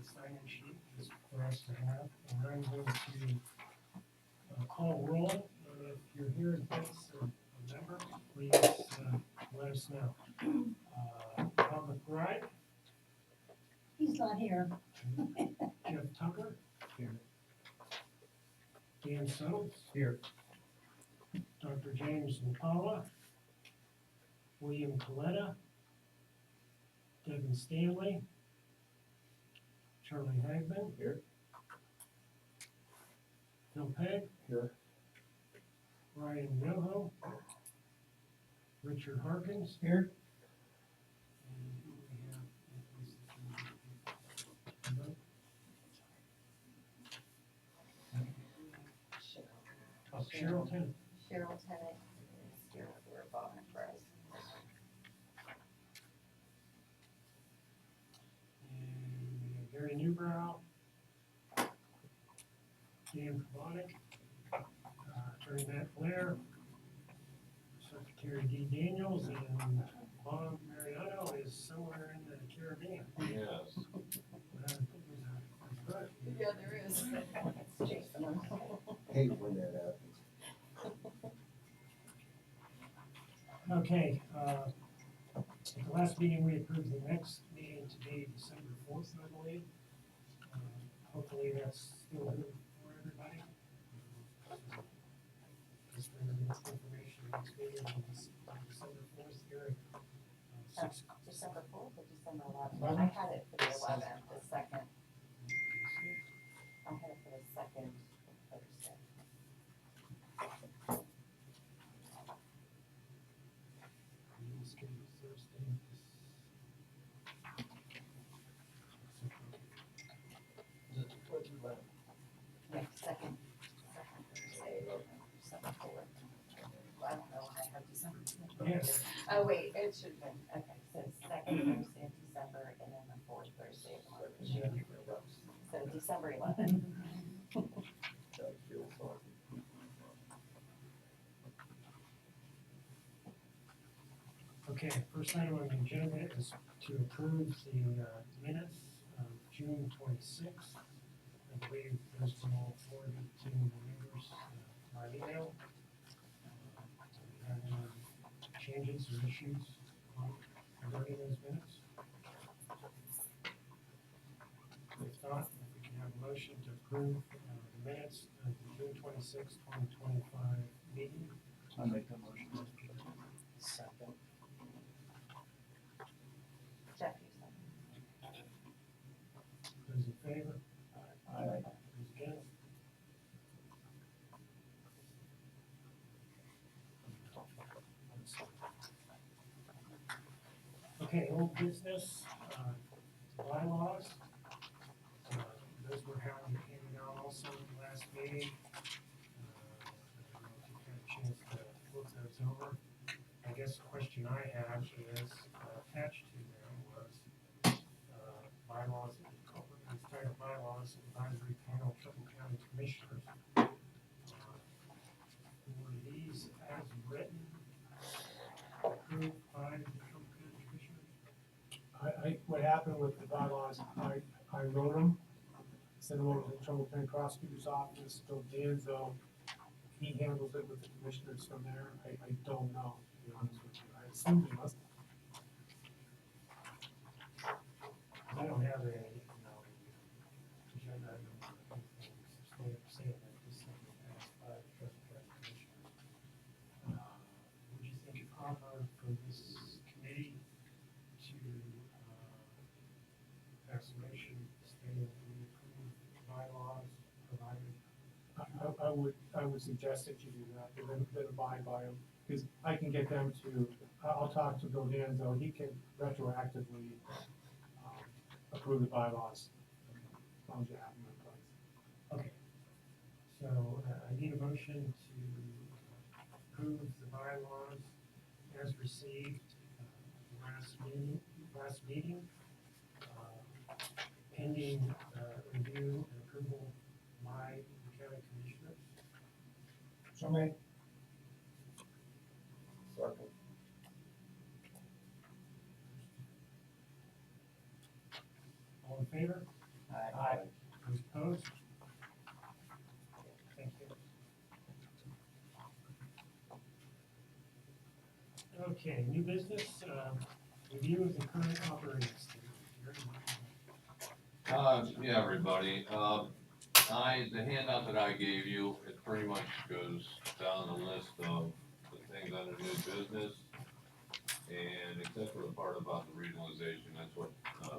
the sign-in sheet is for us to have, and I'm going to call roll. If you're here as a member, please let us know. Bob McBride, He's not here. Jeff Tucker, Here. Dan Soaps, Here. Dr. James McCullough, William Coletta, Devin Stanley, Charlie Hagman, Here. Phil Pegg, Here. Ryan Yoho, Richard Harkins, Here. and who we have is Cheryl Tennant. Cheryl Tennant is here for Bob McBride. And we have Gary Newbrow, Dan Kabonic, Attorney Matt Blair, Secretary Dee Daniels, and Bob Mariano is somewhere in the Caribbean. Yes. Yeah, there is. It's Jason. Hate when that happens. Okay, at the last meeting, we approved the next meeting to be December 4th, I believe. Hopefully that's still good for everybody. Just for the information, next meeting is December 4th here at 6. December 4th or December 11th? I had it for the 11th, the second. I had it for the second Thursday. Yeah, second Thursday, December 4th. I don't know why I have December. Yes. Oh, wait, it should have been, okay, so second Thursday of December and then the fourth Thursday of the month. It should be so December 11th. Okay, first item on the agenda is to approve the minutes of June 26th. I believe those were all forwarded to the members by email. Any changes or issues regarding those minutes? If not, if we can have a motion to approve the minutes of the June 26th, 2025 meeting. I'll make that motion. Second. Jeff, you said. Those in favor? Aye. Those against? Okay, old business, bylaws. Those were handed out also last meeting. I don't know if you've had a chance to look those over. I guess the question I have is, attached to them was, bylaws, entitled bylaws advisory panel Trumbull County Commissioners. Were these as written approved by the Trumbull County Commissioners? What happened with the bylaws, I wrote them, sent them over to the Trumbull County Prosecutor's Office, Bill Danzo. He handles it with the commissioners from there. I don't know, to be honest with you. I assume he must. I don't have a, agenda item or anything saying that this thing was passed by the Trumbull County Commissioners. Would you think it proper for this committee to, pass a motion stating that we approve bylaws provided? I would suggest that you do that, then abide by them, because I can get them to, I'll talk to Bill Danzo, he can retroactively, approve the bylaws, as long as you have them in place. Okay, so I need a motion to approve the bylaws as received last meeting, pending review and approval by the county commissioners. So made. Second. All in favor? Aye. Those opposed? Thank you. Okay, new business, review of the current operating statement. Yeah, everybody, the handout that I gave you, it pretty much goes down the list of the things under new business. And except for the part about the regionalization, that's what,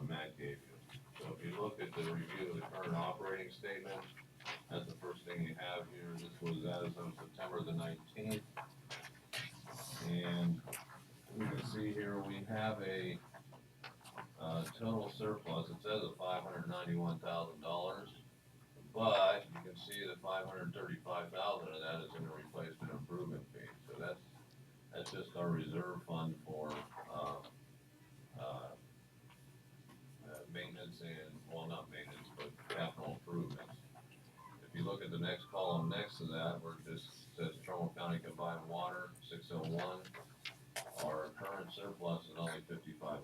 Matt gave you. So if you look at the review of the current operating statement, that's the first thing you have here. This was as of September the 19th. And we can see here, we have a total surplus, it says of $591,000, but you can see that $535,000 of that is in the replacement improvement fee. So that's just our reserve fund for maintenance and, well, not maintenance, but capital improvements. If you look at the next column next to that, where it just says Trumbull County Combined Water 601, our current surplus is only $55,000.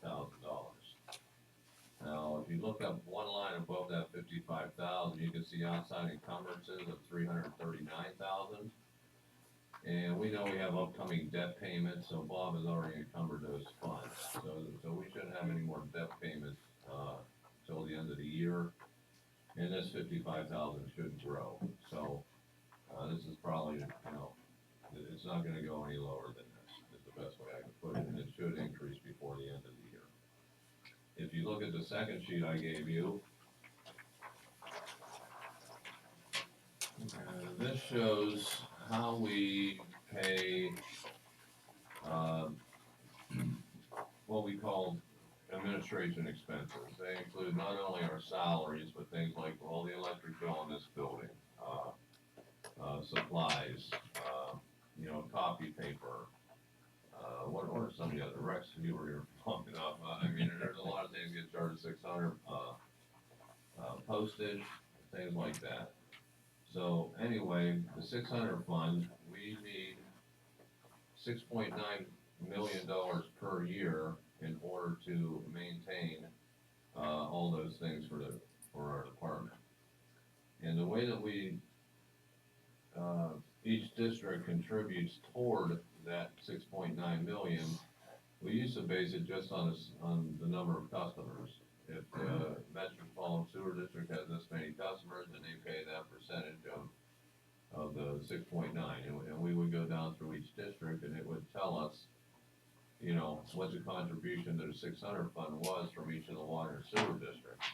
Now, if you look up one line above that 55,000, you can see outside encumbrances of 339,000. And we know we have upcoming debt payments, so Bob has already encumbered those funds. So we shouldn't have any more debt payments till the end of the year. And this 55,000 should grow. So this is probably, it's not gonna go any lower than this, is the best way I can put it, and it should increase before the end of the year. If you look at the second sheet I gave you, this shows how we pay what we call administration expenses. They include not only our salaries, but things like all the electric bill in this building, supplies, copy paper. What are some of the other Rex you were pumping up? I mean, there's a lot of things get charged 600, postage, things like that. So anyway, the 600 fund, we need $6.9 million per year in order to maintain all those things for our department. And the way that we each district contributes toward that 6.9 million, we used to base it just on the number of customers. If the Metropolitan Sewer District has this many customers, then they pay that percentage of the 6.9, and we would go down through each district, and it would tell us, what the contribution to the 600 fund was from each of the water and sewer districts.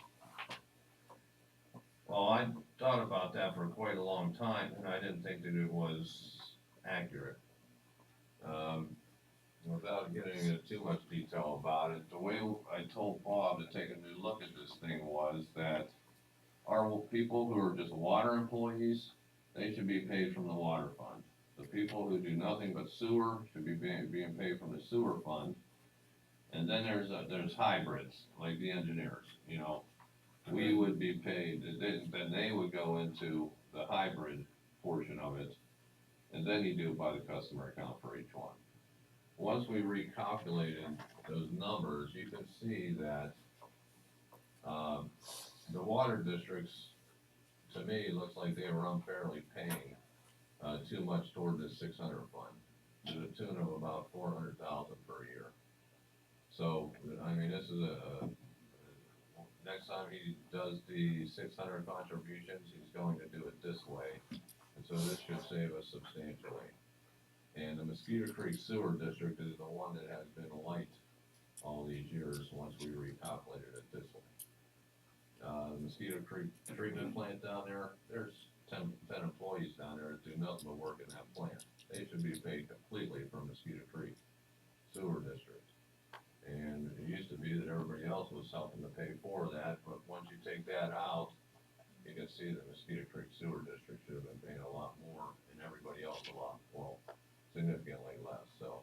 Well, I thought about that for quite a long time, and I didn't think that it was accurate. Without getting into too much detail about it, the way I told Bob to take a new look at this thing was that our people who are just water employees, they should be paid from the water fund. The people who do nothing but sewer should be being paid from the sewer fund. And then there's hybrids, like the engineers, we would be paid, then they would go into the hybrid portion of it, and then you do it by the customer account for each one. Once we recalculated those numbers, you can see that the water districts, to me, looks like they were unfairly paying too much toward this 600 fund, to the tune of about 400,000 per year. So, I mean, this is next time he does the 600 contributions, he's going to do it this way, and so this should save us substantially. And the Mosquito Creek Sewer District is the one that has been light all these years once we recalculated it this way. The Mosquito Creek treatment plant down there, there's 10 employees down there that do nothing but work in that plant. They should be paid completely from Mosquito Creek Sewer District. And it used to be that everybody else was helping to pay for that, but once you take that out, you can see that Mosquito Creek Sewer District should have been paying a lot more, and everybody else significantly less. So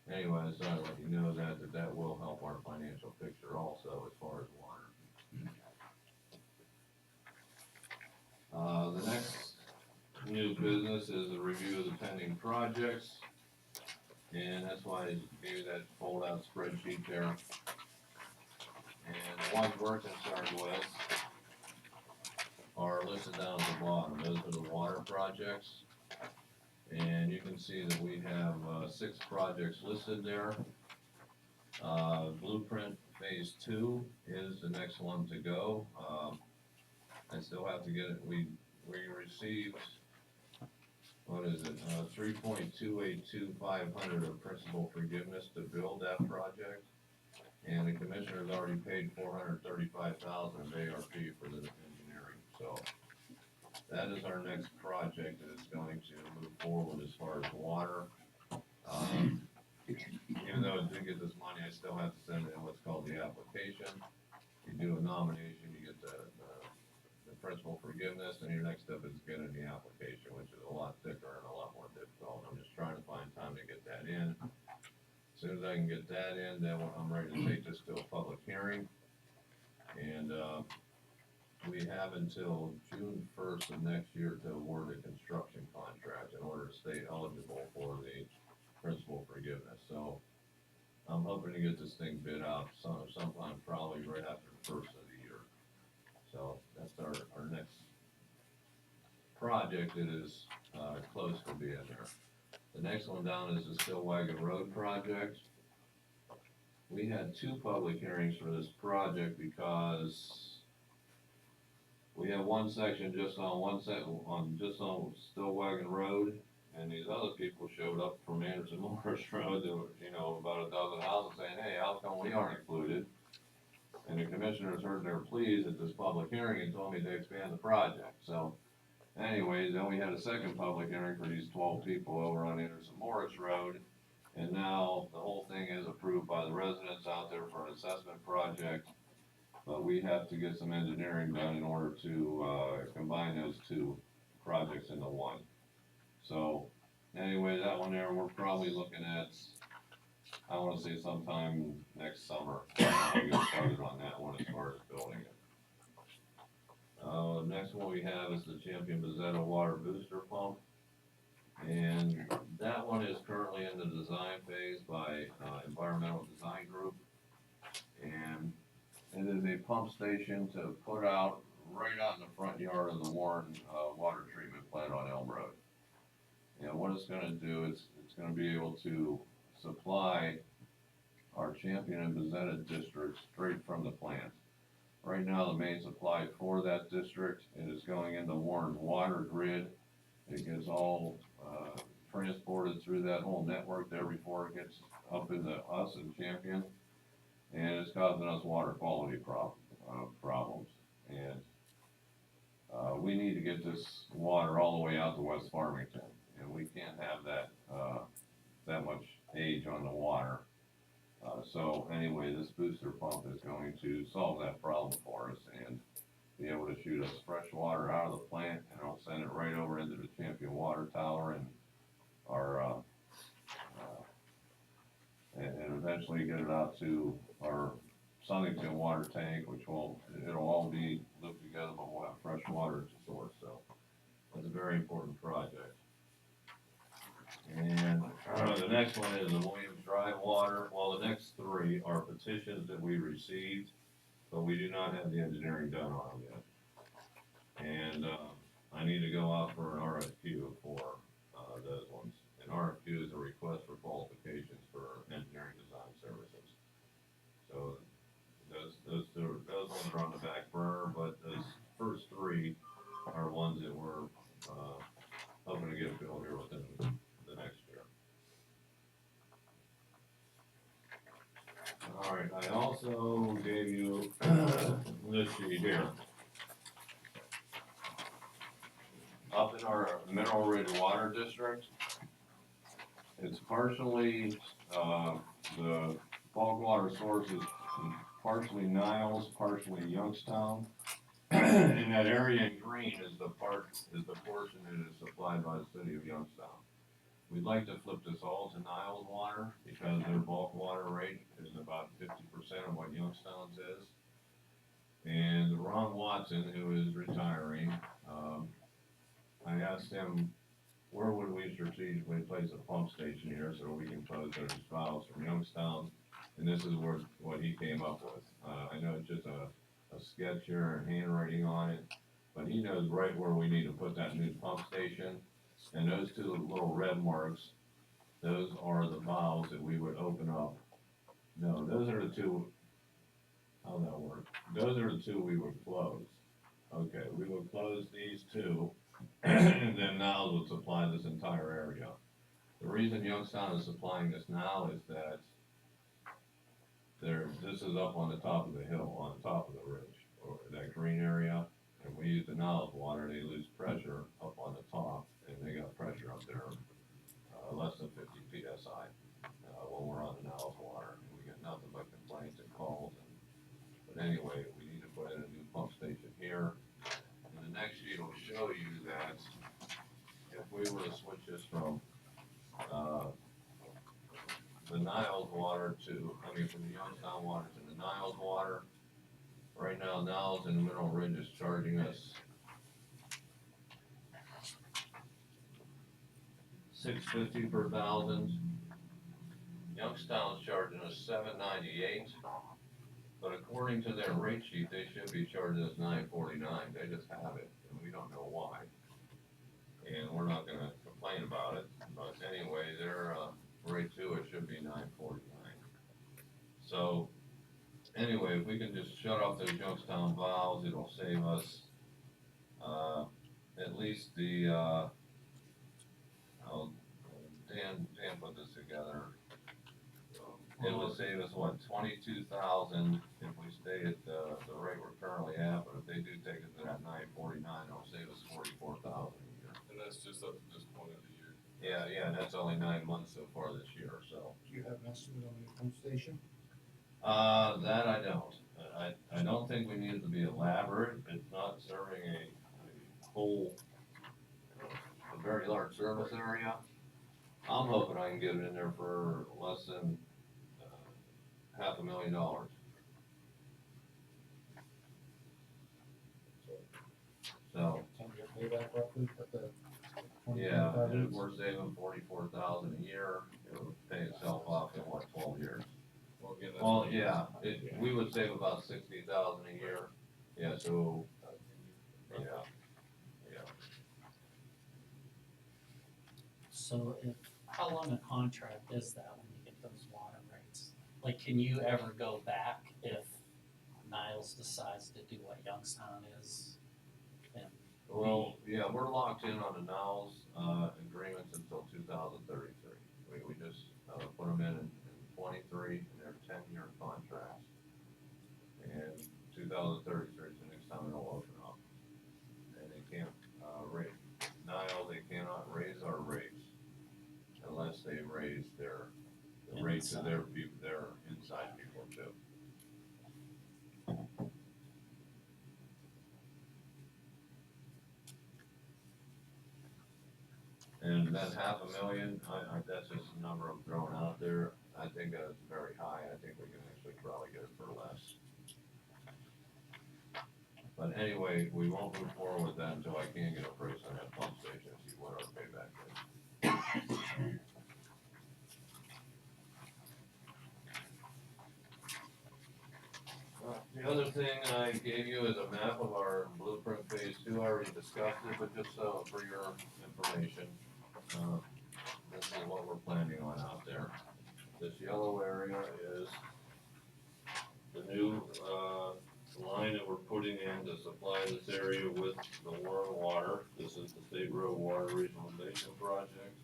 anyway, I just thought I'd let you know that will help our financial picture also as far as water. The next new business is a review of the pending projects, and that's why I gave you that fold out spreadsheet there. And the ones we're concerned with are listed down at the bottom. Those are the water projects. And you can see that we have, 6 projects listed there. Blueprint Phase 2 is the next one to go. I still have to get it, we received, what is it, 3.282,500 of principal forgiveness to build that project. And the commissioner's already paid $435,000 of ARP for the engineering, so that is our next project that is going to move forward as far as water. Even though I did get this money, I still have to send in what's called the application. You do a nomination, you get the principal forgiveness, and your next step is getting the application, which is a lot thicker and a lot more difficult. I'm just trying to find time to get that in. As soon as I can get that in, then I'm ready to take this to a public hearing. And, we have until June 1st of next year to award a construction contract in order to stay eligible for the principal forgiveness. So I'm hoping to get this thing bid out sometime probably right after the first of the year. So that's our next project that is, close to being there. The next one down is the Stillwagon Road project. We had 2 public hearings for this project because we have one section just on Stillwagon Road, and these other people showed up from Anderson Morris Road, there were, about a dozen houses saying, hey, how come we aren't included? And the commissioners heard their pleas at this public hearing and told me to expand the project. So anyways, then we had a second public hearing for these 12 people over on Anderson Morris Road. And now the whole thing is approved by the residents out there for an assessment project. But we have to get some engineering done in order to, combine those 2 projects into one. So anyway, that one there, we're probably looking at, I wanna say sometime next summer, we'll get started on that one as far as building it. Next one we have is the Champion Bezetta Water Booster Pump. And that one is currently in the design phase by, Environmental Design Group. And it is a pump station to put out right out in the front yard of the Warren, water treatment plant on Elm Road. And what it's gonna do is, it's gonna be able to supply our Champion and Bezetta districts straight from the plant. Right now, the main supply for that district is going into Warren's water grid. It gets all, transported through that whole network there before it gets up into us in Champion. And it's causing us water quality problems. And, we need to get this water all the way out to West Farmington. And we can't have that much age on the water. So anyway, this booster pump is going to solve that problem for us and be able to shoot us fresh water out of the plant, and it'll send it right over into the Champion Water Tower and our, and eventually get it out to our Sunnyton water tank, which it'll all be looped together, but we'll have fresh water at the source, so that's a very important project. And, the next one is the Williams Drive water. Well, the next 3 are petitions that we received, but we do not have the engineering done on them yet. And, I need to go out for an RFQ for, those ones. An RFQ is a request for qualifications for engineering design services. So those ones are on the back burner, but those first 3 are ones that we're, hoping to get filled here within the next year. Alright, I also gave you this sheet here. Up in our Mineral Ridge Water District, it's partially, the bulk water source is partially Niles, partially Youngstown. And that area in green is the portion that is supplied by the city of Youngstown. We'd like to flip this all to Niles water because their bulk water rate is about 50% of what Youngstown's is. And Ron Watson, who is retiring, I asked him, where would we strategically place a pump station here so we can post those files from Youngstown? And this is what he came up with. I know it's just a sketch here and handwriting on it, but he knows right where we need to put that new pump station. And those two little red marks, those are the valves that we would open up. No, those are the two, how's that work? Those are the two we would close. Okay, we would close these two, and then now would supply this entire area. The reason Youngstown is supplying this now is that this is up on the top of the hill, on the top of the ridge, or that green area. And we use the Niles water, they lose pressure up on the top, and they got pressure up there, less than 50 PSI, when we're on the Niles water. And we get nothing but complaints and calls. But anyway, we need to put in a new pump station here. And the next sheet will show you that if we were to switch this from, the Niles water from the Youngstown water to the Niles water. Right now, Niles in the Mineral Ridge is charging us $6.50 per thousand. Youngstown's charging us $7.98, but according to their rate sheet, they should be charging us $9.49. They just have it, and we don't know why. And we're not gonna complain about it, but anyway, their rate to it should be $9.49. So, anyway, if we can just shut off those Youngstown valves, it'll save us, at least the, Dan put this together. It would save us, what, 22,000 if we stay at the rate we're currently at, but if they do take it to that $9.49, it'll save us 44,000 a year. And that's just up to this point of the year. Yeah, that's only 9 months so far this year, so. Do you have an estimate on the pump station? That I don't. I don't think we need it to be elaborate. It's not serving a whole, a very large service area. I'm hoping I can get it in there for less than $500,000. So, 10-year payback roughly, at the 20, yeah, 25 and if years? we're saving 44,000 a year, it would pay itself off in what, 12 years? Well, again, that's. Well, what- yeah, we would save about 60,000 a year. Yeah, so, yeah. So how long a contract is that when you get those water rates? Like, can you ever go back if Niles decides to do what Youngstown is? And Well, yeah, we're locked in on the Niles, agreements until 2033. We just, put them in 23, and they're 10-year contracts. And 2033 is the next time it'll open up. And they can't, Niles, they cannot raise our rates unless they raise the rates of their people, their inside people too. And that $500,000, that's just a number I'm throwing out there. I think that is very high. I think we can actually probably get it for less. But anyway, we won't move forward with that until I can get a price on that pump station and see what our payback is. The other thing I gave you is a map of our blueprint phase 2. I already discussed it, but just for your information, this is what we're planning on out there. This yellow area is the new line that we're putting in to supply this area with the Warren water. This is the State Road Water Regionalization Project.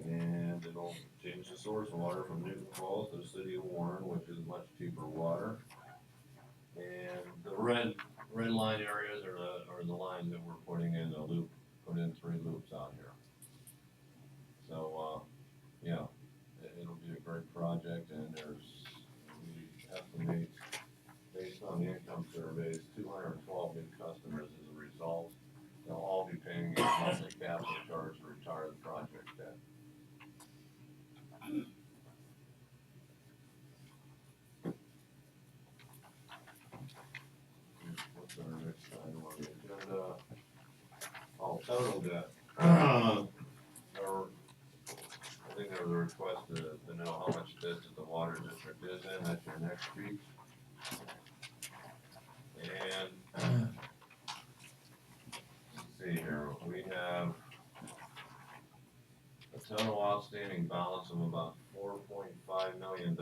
And it'll change the source water from Newton Falls to the city of Warren, which is much cheaper water. And the red line areas are the lines that we're putting in the loop, put in 3 loops out here. So, yeah, it'll be a great project, and we estimate, based on the income surveys, 212 new customers as a result. They'll all be paying a monthly capital charge to retire the project debt. What's our next item on the agenda? Oh, total debt. I think there was a request to know how much debt that the water district is in. That's your next sheet. And outstanding balance of about $4.5 million,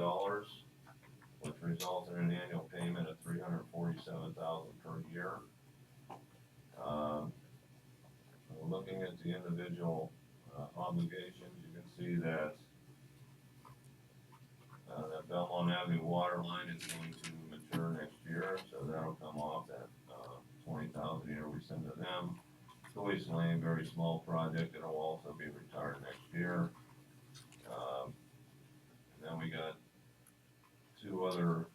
which results in an annual payment of $347,000 per year. Looking at the individual obligations, you can see that that Belmont Avenue water line is going to mature next year, so that'll come off that $20,000 a year we send to them. Joyce Lane, very small project, it'll also be retired next year. And then we got two other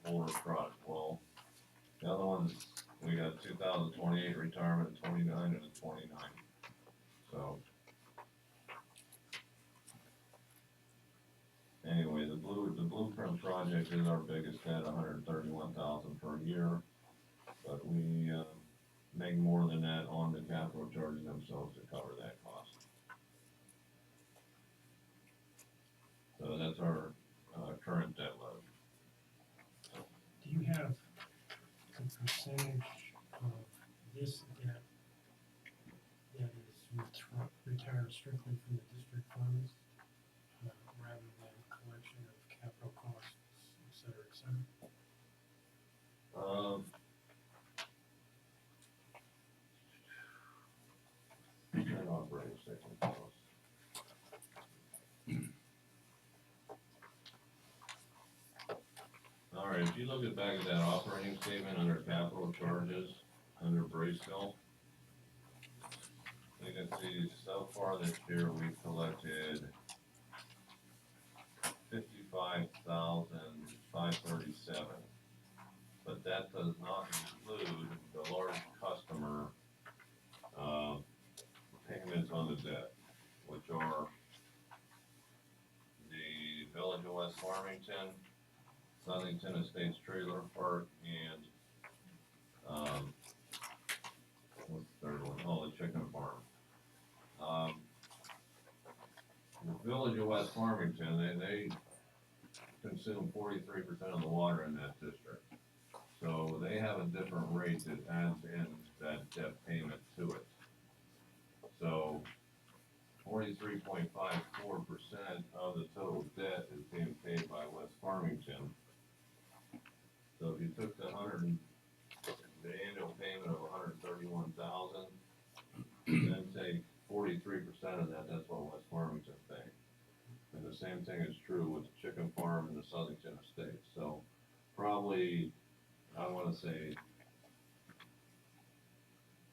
older projects. Well, the other ones, we got 2028 retirement, 29 and a 29. So anyway, the blueprint project is our biggest debt, $131,000 per year. But we make more than that on the capital charges themselves to cover that cost. So that's our current debt load. Do you have a percentage of this debt that is retired strictly from the district funds, rather than collection of capital costs, et cetera, et cetera? That operating statement cost. All right, if you look at back at that operating statement under capital charges, under Braceville, you can see so far this year we've collected $55,537, but that does not include the large customer payments on the debt, which are the Village of West Farmington, Southington Estates Trailer Park, and what's the third one? Oh, the chicken farm. The Village of West Farmington, they consume 43% of the water in that district. So they have a different rate that adds in that debt payment to it. So 43.54% of the total debt is being paid by West Farmington. So if you took the annual payment of $131,000, then take 43% of that, that's what West Farmington's paying. And the same thing is true with the chicken farm and the Southington Estates. So probably, I wanna say,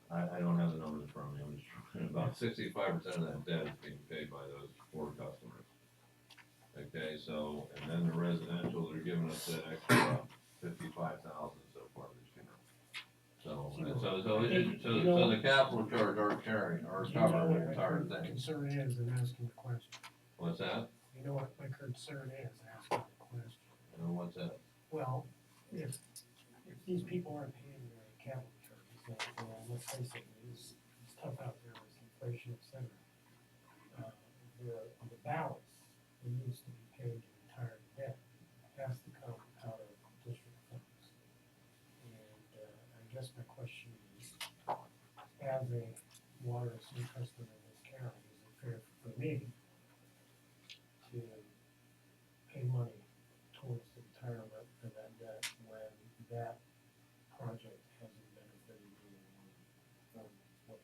I don't have the numbers in front of me, I'm just, about 65% of that debt is being paid by those four customers. Okay, so, and then the residential, they're giving us that extra 55,000 so far this year. So the capital charge are covering the entire My thing. concern is in asking the question. What's that? You know what my concern is asking the question? What's that? Well, if these people aren't paying their capital charges, then let's face it, it's tough out there with inflation, et cetera. The balance that needs to be paid the entire debt has to come out of district funds. And I guess my question is, as a water and sewer customer in this county, is it fair for me to pay money towards the retirement of that debt when that project hasn't benefited me from what?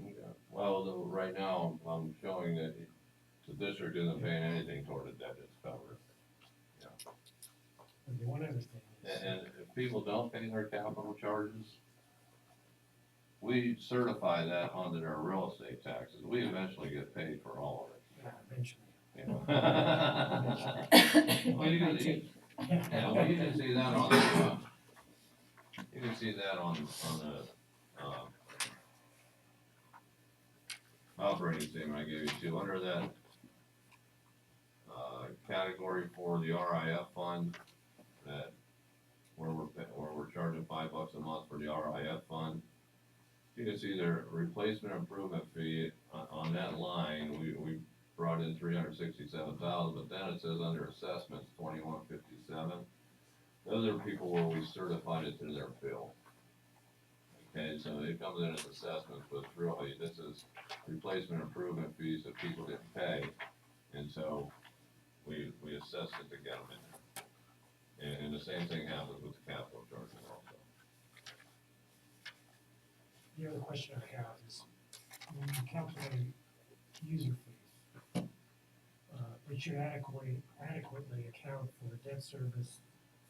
Okay. Well, right now, I'm showing that the district isn't paying anything toward the debt it's covered. And the one other thing is. And if people don't pay their capital charges, we certify that onto their real estate taxes. We eventually get paid for all of it. Eventually. You know? Well, you can see that on the, you can see that on the, operating statement I gave you too, under that, category for the RIF fund, that, where we're charging $5 a month for the RIF fund. You can see their replacement improvement fee on that line, we brought in $367,000, but then it says under assessments, $2157. Those are people where we certified it to their bill. Okay, so it comes in as assessments, but really, this is replacement improvement fees that people didn't pay. And so we assessed it to get them in there. And the same thing happens with the capital charges also. The other question I have is, when you calculate user fees, it should adequately account for debt service,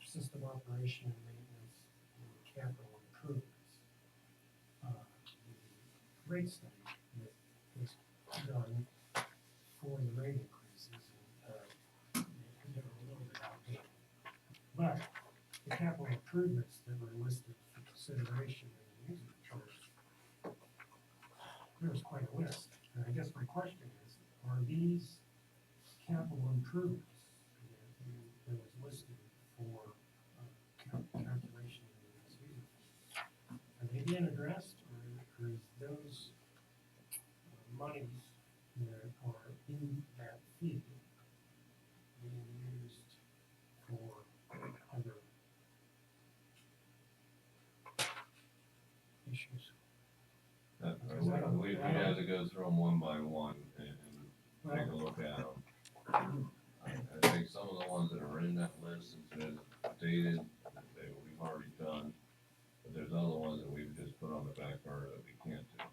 system operation and maintenance, and capital improvements. The rate study that was done for the rate increases, they're a little bit outdated. But the capital improvements that were listed for consideration in the user charge, there was quite a list. And I guess my question is, are these capital improvements that was listed for calculation in these user fees, are they being addressed, or is those monies that are in that fee being used for other issues? We had to go through them one by one and take a look at them. I think some of the ones that are in that list, since it is dated, we've already done. But there's other ones that we've just put on the back burner that we can't do.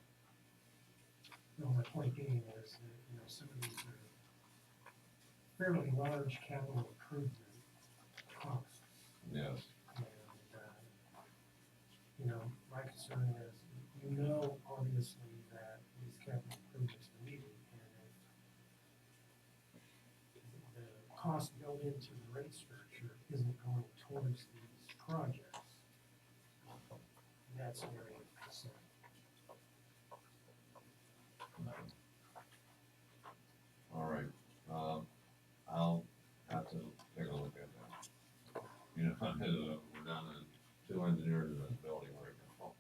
No, my point being is that, some of these are fairly large capital improvement costs. Yes. And, my concern is, obviously, that these capital improvements are needed, and if the cost built into the rate structure isn't going towards these projects, that's an area of concern. All right, I'll have to take a look at that. We're down to 2 engineers in this building right now.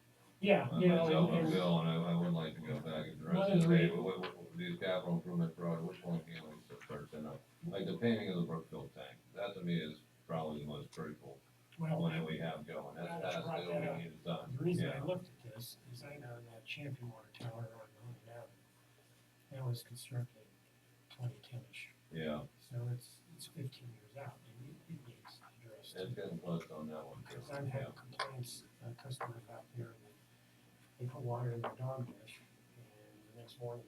Yeah, Myself and Bill, and I would like to go back and address this, hey, these capital improvement projects, which one can we start tonight? Like the painting of the Brookfield tank, that to me is probably the most critical well, one that we have going, that's the only we need it done. the reason I Yeah. looked at this is I know that Champion Water Tower on Mountain Avenue, that was constructed 2010-ish, Yeah, so it's 15 years out, and it needs addressed. it's getting close on that one too. Because I've had complaints, customers out there, that they put water in their dog dish, and the next morning,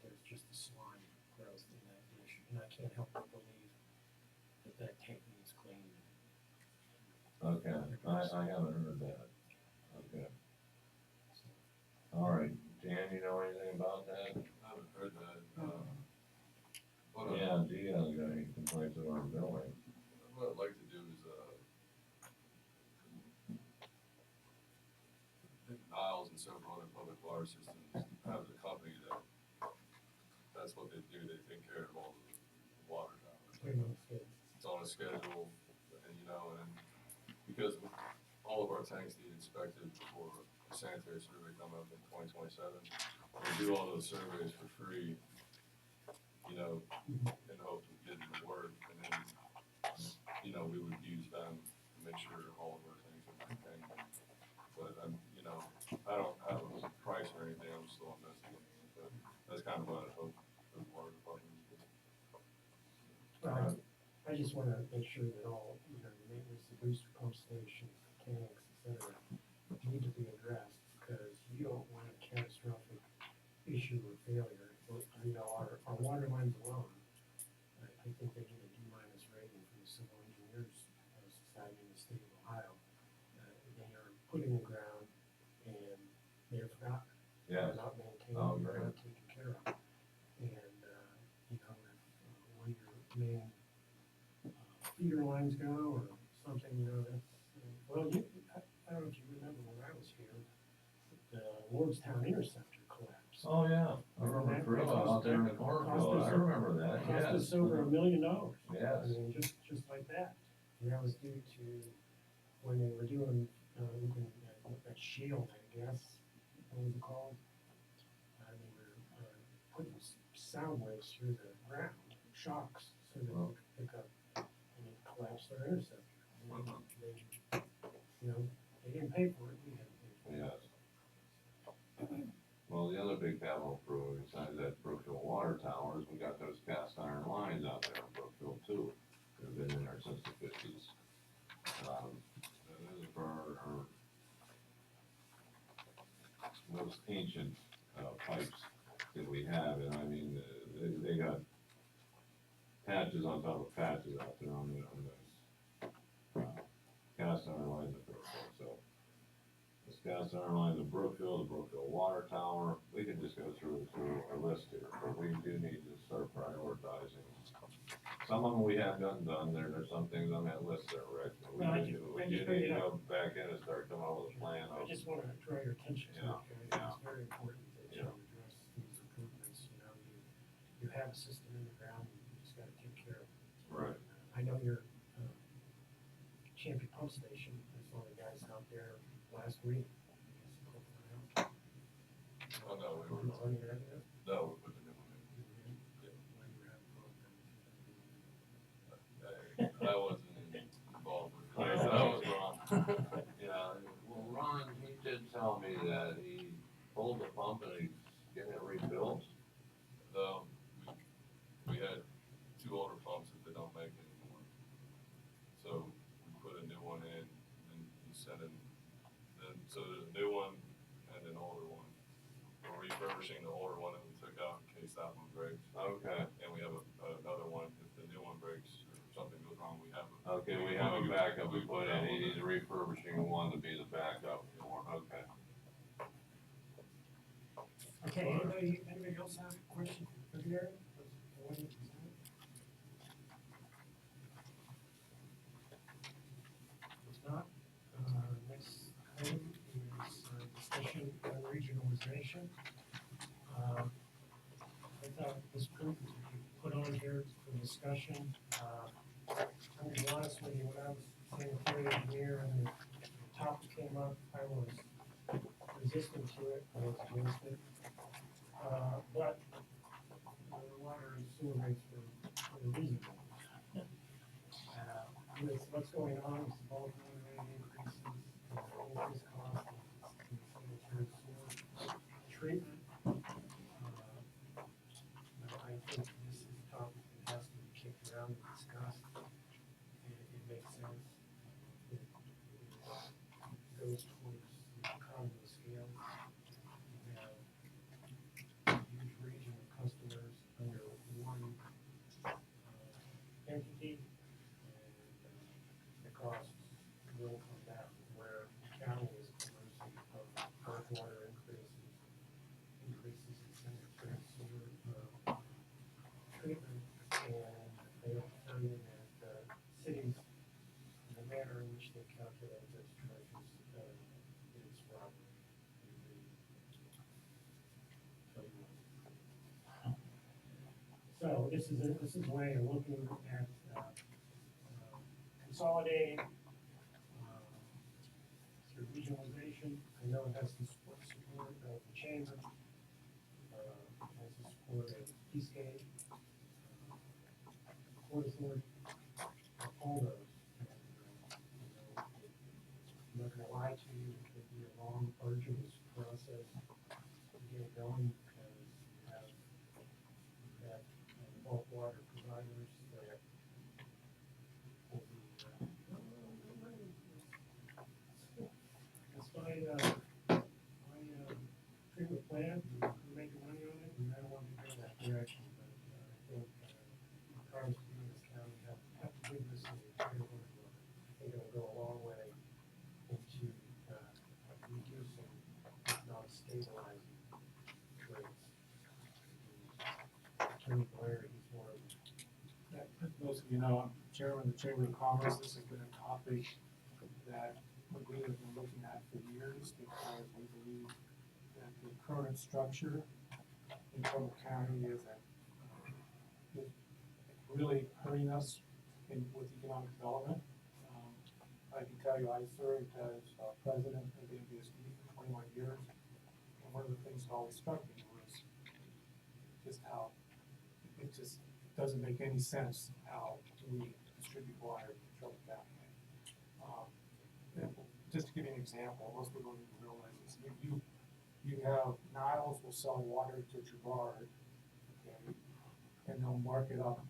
there's just a slime growth in that dish, and I can't help but believe that tank needs cleaning. Okay, I haven't heard that. Okay, all right, Dan, you know anything about that? I haven't heard that, Yeah, Diaz got any complaints of our building? what I'd like to do is, I think Niles and several other public water systems have the company that's what they do, they take care of all the water towers. It's on a schedule, and because all of our tanks need inspected before the sanitary survey coming up in 2027, we do all those surveys for free, in the hopes of getting the work, and then, we would use them to make sure all of our tanks are maintained. But I don't have a price or anything, I'm still investigating it, but that's kind of what I hope the water department would do. Well, I just wanna make sure that all, the maintenance, the booster pump station, tanks, et cetera, need to be addressed, because you don't want a catastrophic issue or failure. Our water lines alone, I think they get a D- rating from the Civil Engineers Society in the state of Ohio. They are put in the ground, and they're forgotten. Yes. They're not maintained, Oh, they're great. not taken care of. And, if one of your main feeder lines go or something, that's, I don't know if you remember when I was here, the Lordstown Interceptor collapsed. Oh, yeah, I remember Cruella out there in the cornfield, I remember that, yes. Cost us over $1 million. Yes. I mean, just like that. And that was due to when they were doing, looking at that shield, I guess, what was it called? They were, putting sound waves through the ground, shocks, so that they could pick up, and it collapsed their interceptor. And they didn't pay for it, we had to pay for it. Yes. Well, the other big capital improvement besides that Brookfield water towers, we got those cast iron lines lines out there in Brookfield too, that have been in there since the fifties. This is for our most ancient, pipes that we have, and I mean, they got patches on top of patches out there on the cast iron lines of Brookfield, so. This cast iron lines of Brookfield, the Brookfield Water Tower, we can just go through a list here, but we do need to start prioritizing. Some of them we have gotten done, there's some things on that list there, Rick, but Well, I we just- do I need just bring to it go back in and start coming up with a plan I of, just wanna draw your attention to it, Yeah, because it's very important that you address these improvements, you have a system in the ground, you just gotta take care of it. right, I know your, Champion Pump Station, I saw the guys out there last week. Oh, no, we were, It's on your end, no, we put the new one in. I wasn't involved with it. I That know. was wrong. yeah, well, Ron, he did tell me that he pulled the pump and he's getting it rebuilt. No, we had two older pumps that they don't make anymore. So we put a new one in, and he sent in, then, so there's a new one and an older one. We're refurbishing the older one that we took out in case that one breaks. Okay, And we have another one, if the new one breaks or something goes wrong, we have a. okay, we have a backup we put in, he's refurbishing one to be the backup for, okay. Okay, anybody else have a question for Gary? If not, next item is discussion on regionalization. I thought this proof was put on here for discussion. I'm gonna be honest with you, when I was sanitary engineer and the topic came up, I was resistant to it, I was against it. But the water and sewer rates were reasonable. With what's going on, with the bulk water rate increases, increased cost in sanitary sewer treatment. I think this is a topic that has to be kicked around and discussed. It makes sense. It goes towards the economy of scale. You have huge region of customers under one entity, and the costs will come back where the county is at the mercy of earth water increases in sanitary sewer treatment, and they will tell you that cities, the manner in which they calculate those charges is wrong. So this is a way of looking at consolidating through regionalization. I know it has the support of the chamber, has the support of Eastgate, Port Authority, all those. And, I'm not gonna lie to you, it could be a long, arduous process to get it going, because you have bulk water providers that will be, it's my treatment plant, and we're making money on it, and I don't want to go that direction, but I think cars in this county have to give this a fair look. I think it'll go a long way into reducing, if not stabilizing, rates. Attorney Blair, he's one of them. As most of you know, I'm chairman of the Chamber of Commerce. This has been a topic that we have been looking at for years, because we believe that the current structure in Trumbull County is really hurting us with economic development. I can tell you, I served as president of the NBSD for 21 years, and one of the things that always struck me was just how it just doesn't make any sense how we distribute water in Trumbull County. Just to give you an example, most people don't even realize this. You have Niles will sell water to Trubard, okay, and they'll mark it up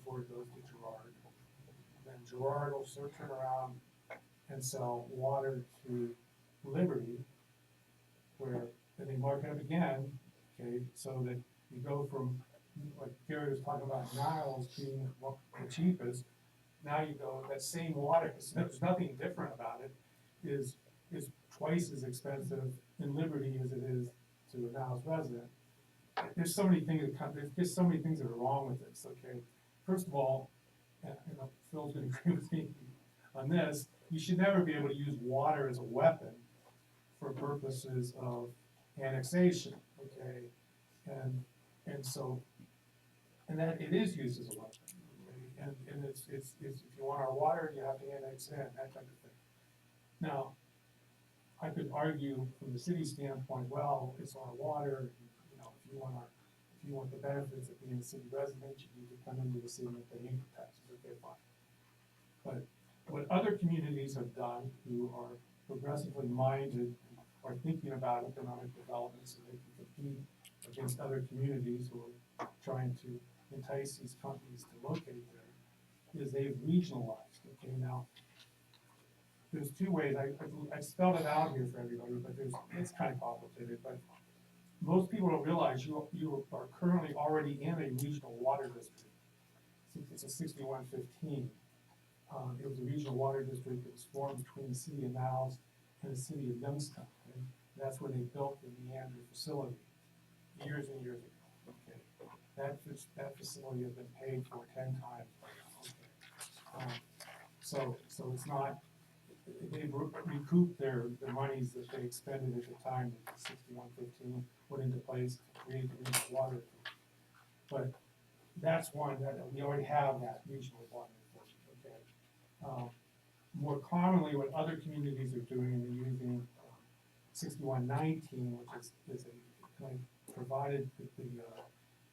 before it goes to Gerard. Then Gerard will turn around and sell water to Liberty, where, then they mark it up again, okay, so that you go from, like Gary was talking about Niles being the cheapest, now you go, that same water, there's nothing different about it, is twice as expensive in Liberty as it is to a Niles resident. There's so many things there's just so many things that are wrong with this, okay? First of all, and Phil's gonna agree with me on this, you should never be able to use water as a weapon for purposes of annexation, okay? And so, and that it is used as a weapon, okay? And it's, if you want our water, you have to annex it in, that type of thing. Now, I could argue from the city standpoint, well, it's our water, you know, if you want the benefits of being a city resident, you need to come into the city and pay income taxes, okay, fine. But what other communities have done who are progressively minded are thinking about economic development so they can compete against other communities who are trying to entice these companies to locate there, is they've regionalized, okay, now. There's two ways, I spelled it out here for everybody, but it's kind of complicated, but most people don't realize you are currently already in a regional water district. It's a 6115. It was a regional water district that was formed between the city of Niles and the city of Youngstown. And that's where they built the Meander facility years and years ago. Okay, that facility has been paid for 10 times. Okay. So it's not. They've recouped their monies that they expended at the time that 6115 put into place to create the regional water authority. But that's one that we already have, that regional water authority, okay? More commonly, what other communities are doing, they're using 6119, which is a, like, provided that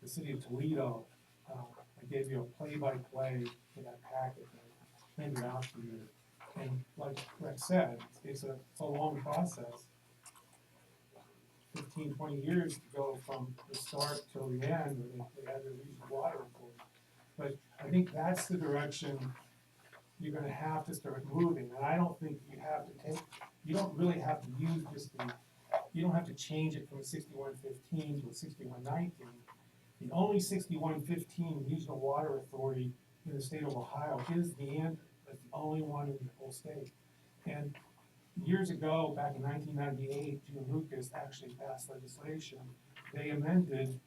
the city of Toledo, I gave you a play-by-play for that packet, and I handed it out to you. And like Rex said, it's a long process, 15, 20 years to go from the start till the end, where they have their regional water authority. But I think that's the direction you're gonna have to start moving, and I don't think you don't really have to use just you don't have to change it from a 6115 to a 6119. The only 6115 regional water authority in the state of Ohio is Meander. That's the only one in the whole state. And years ago, back in 1998, June Lucas actually passed legislation. They amended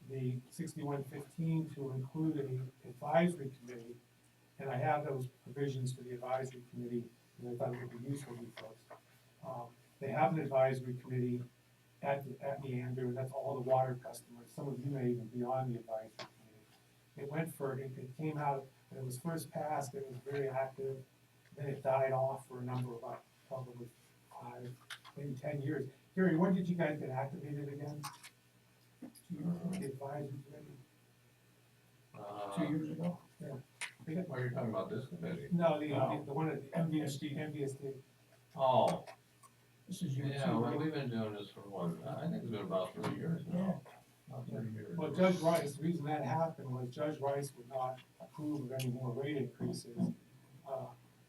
the 6115 to include an advisory committee. And I have those provisions for the advisory committee, and I thought it would be useful to you folks. They have an advisory committee at Meander, and that's all the water customers. Some of you may even be on the advisory committee. It came out, when it was first passed, it was very active. Then it died off for a number of, probably 5, maybe 10 years. Gary, when did you guys get activated again? 2 years ago, the advisory committee? 2 years ago? Yeah. Well, you're talking about this committee. No, the one at the MVSD. Oh, This is your yeah, well, we've been doing this for what, I think it's been about 3 years now. About 3 years. Well, Judge Rice, the reason that happened was Judge Rice would not approve of any more rate increases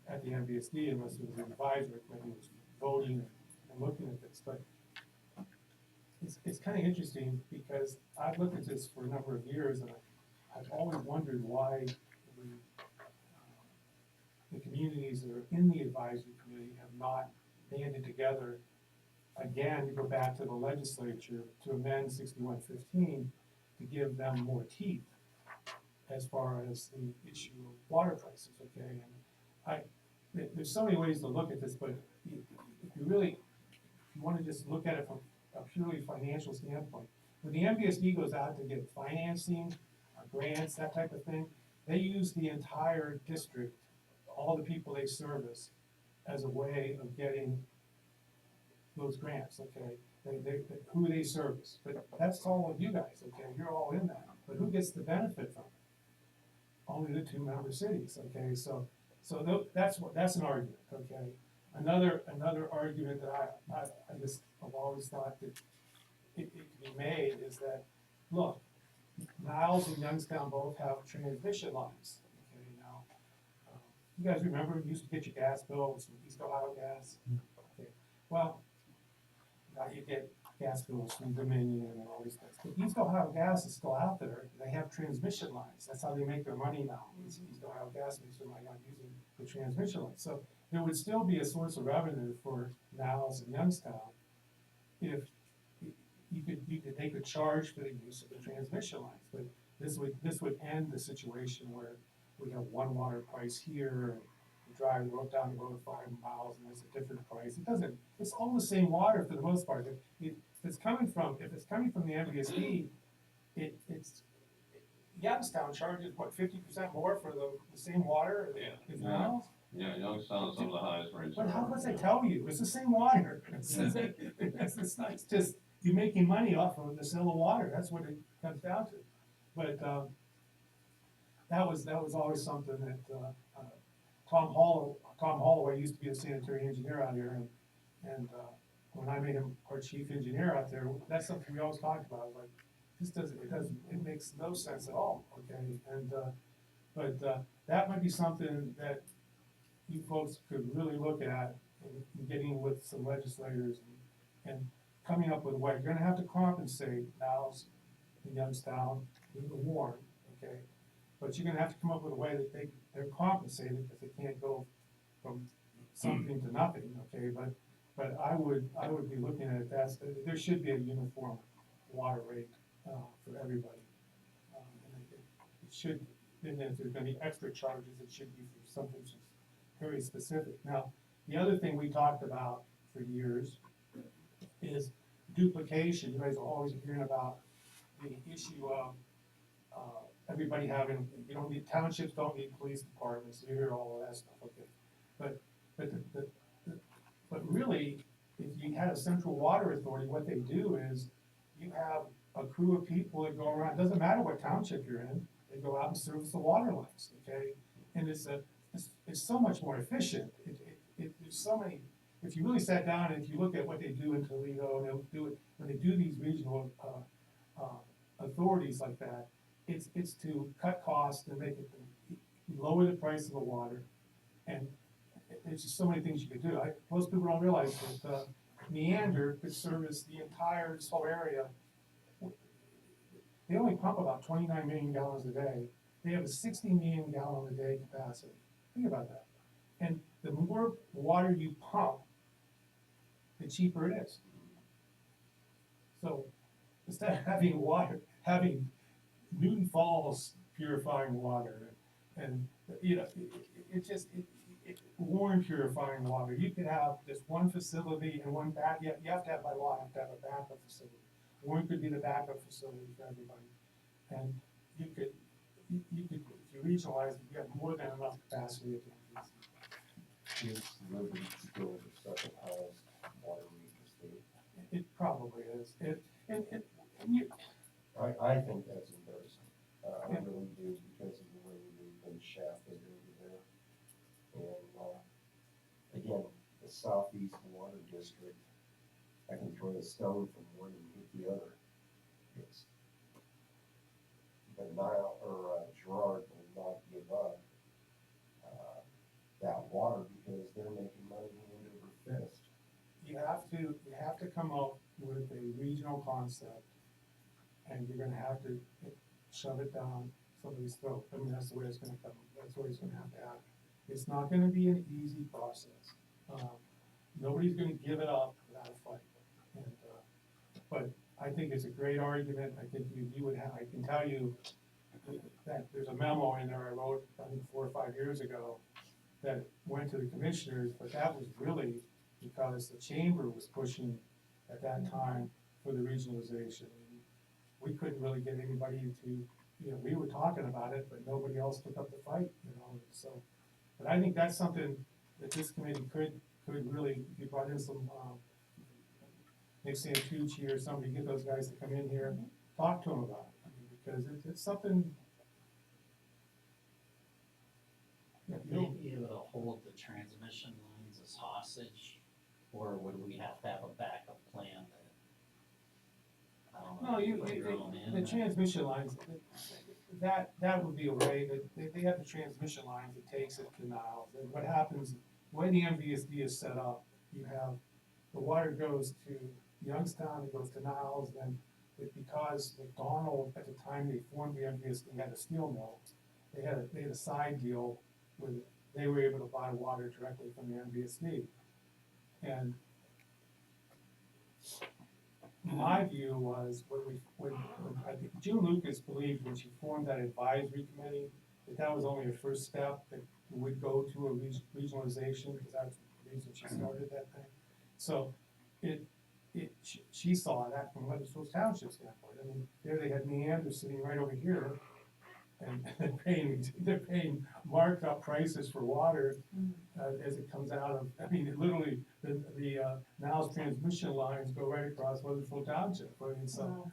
at the MVSD unless it was an advisory committee was voting and looking at this. But it's kind of interesting because I've looked at this for a number of years and I've always wondered why the communities that are in the advisory committee have not banded together again to go back to the legislature to amend 6115 to give them more teeth as far as the issue of water prices, okay? And there's so many ways to look at this, but if you want to just look at it from a purely financial standpoint, when the MVSD goes out to get financing, grants, that type of thing, they use the entire district, all the people they service, as a way of getting those grants, okay? Who they service, but that's all of you guys, okay? You're all in that, but who gets the benefit from it? Only the 2 member cities, okay? So that's an argument, okay? Another argument that I just have always thought that it can be made is that, look, Niles and Youngstown both have transmission lines, okay, now. You guys remember, you used to get your gas bill with some East Ohio gas? Okay, well, now you get gas bills from Dominion and all these things, but East Ohio Gas is still out there, they have transmission lines, that's how they make their money now. East Ohio Gas makes their money on using the transmission lines, so there would still be a source of revenue for Niles and Youngstown if they could charge for the use of the transmission lines, but this would end the situation where we have one water price here, and you drive down the road 5 miles and there's a different price. It doesn't, it's all the same water for the most part. If it's coming from the MVSD, it's, Youngstown charges, what, 50% more for the same water as Yeah. Niles? Yeah, Youngstown's some of the highest rates. But how does ever, it tell you? It's the same water. It's not, it's just, you're making money off of the sale of water, that's what it comes down to. But, that was always something that, Tom Holloway used to be a sanitary engineer out here, and when I made him our chief engineer out there, that's something we always talked about, like, it makes no sense at all, okay? And, but, that might be something that you folks could really look at in getting with some legislators and coming up with a way. You're gonna have to compensate Niles and Youngstown, and Warren, okay? But you're gonna have to come up with a way that they're compensated, because they can't go from something to nothing, okay? But I would be looking at that, there should be a uniform water rate, for everybody. And it should, and if there's gonna be extra charges, it should be for something that's very specific. Now, the other thing we talked about for years is duplication. You guys are always hearing about the issue of, everybody having, townships don't need police departments, you hear all of that stuff, okay? But really, if you had a central water authority, what they do is, you have a crew of people that go around, it doesn't matter what township you're in, they go out and service the water lines, okay? And it's so much more efficient, there's so many, if you really sat down and if you look at what they do in Toledo, and they'll do it, when they do these regional, authorities like that, it's to cut costs and make it, lower the price of the water, and there's just so many things you could do. Most people don't realize that, Meander could service the entire, this whole area. They only pump about 29 million gallons a day. They have a 60 million gallon a day capacity. Think about that. And the more water you pump, the cheaper it is. So instead of having Newton Falls purifying water, and Warren purifying water, you could have just one facility and one you have to have, by law, have to have a backup facility. Warren could be the backup facility for everybody. And you could, if you regionalize it, you have more than enough capacity at the end. Is Liberty still the second highest water rate in the state? It probably is. I think that's embarrassing. I Yeah. really do, because of the way we've been shafted over there. And, again, the southeast water district, I can throw a stone from one and hit the other. But Nile, or Gerard will not give up, that water, because they're making money hand over fist. You have to come up with a regional concept, and you're gonna have to shove it down somebody's throat. I mean, that's the way it's gonna come, that's the way it's gonna have to happen. It's not gonna be an easy process. Nobody's gonna give it up without a fight. And, but I think it's a great argument. I think you would have, I can tell you that there's a memo in there I wrote, I think 4 or 5 years ago, that went to the commissioners, but that was really because the chamber was pushing at that time for the regionalization. We couldn't really get anybody to, we were talking about it, but nobody else took up the fight, so. But I think that's something that this committee could really, if you brought in some, Nick Santucci or somebody, get those guys to come in here and talk to them about it. I mean, because it's something. Maybe it would hold the transmission lines as hostage, or would we have to have a backup plan that, I don't know. No, Thrown in the there. transmission lines, that would be a way, that they have the transmission lines that takes it to Niles. And what happens, the way the MVSD is set up, you have, the water goes to Youngstown, it goes to Niles, then because McDonald, at the time they formed the MVSD, had a steel mill, they had a side deal where they were able to buy water directly from the MVSD. And my view was, when I think June Lucas believed when she formed that advisory committee, that was only a first step, that would go to a regionalization, because that's the reason she started that thing. So, she saw that from Weathersfield Township standpoint. I mean, there they had Neander sitting right over here, and they're paying marked up prices for water, as it comes out of, I mean, literally, the Niles transmission lines go right across Weathersfield Township. I mean, so,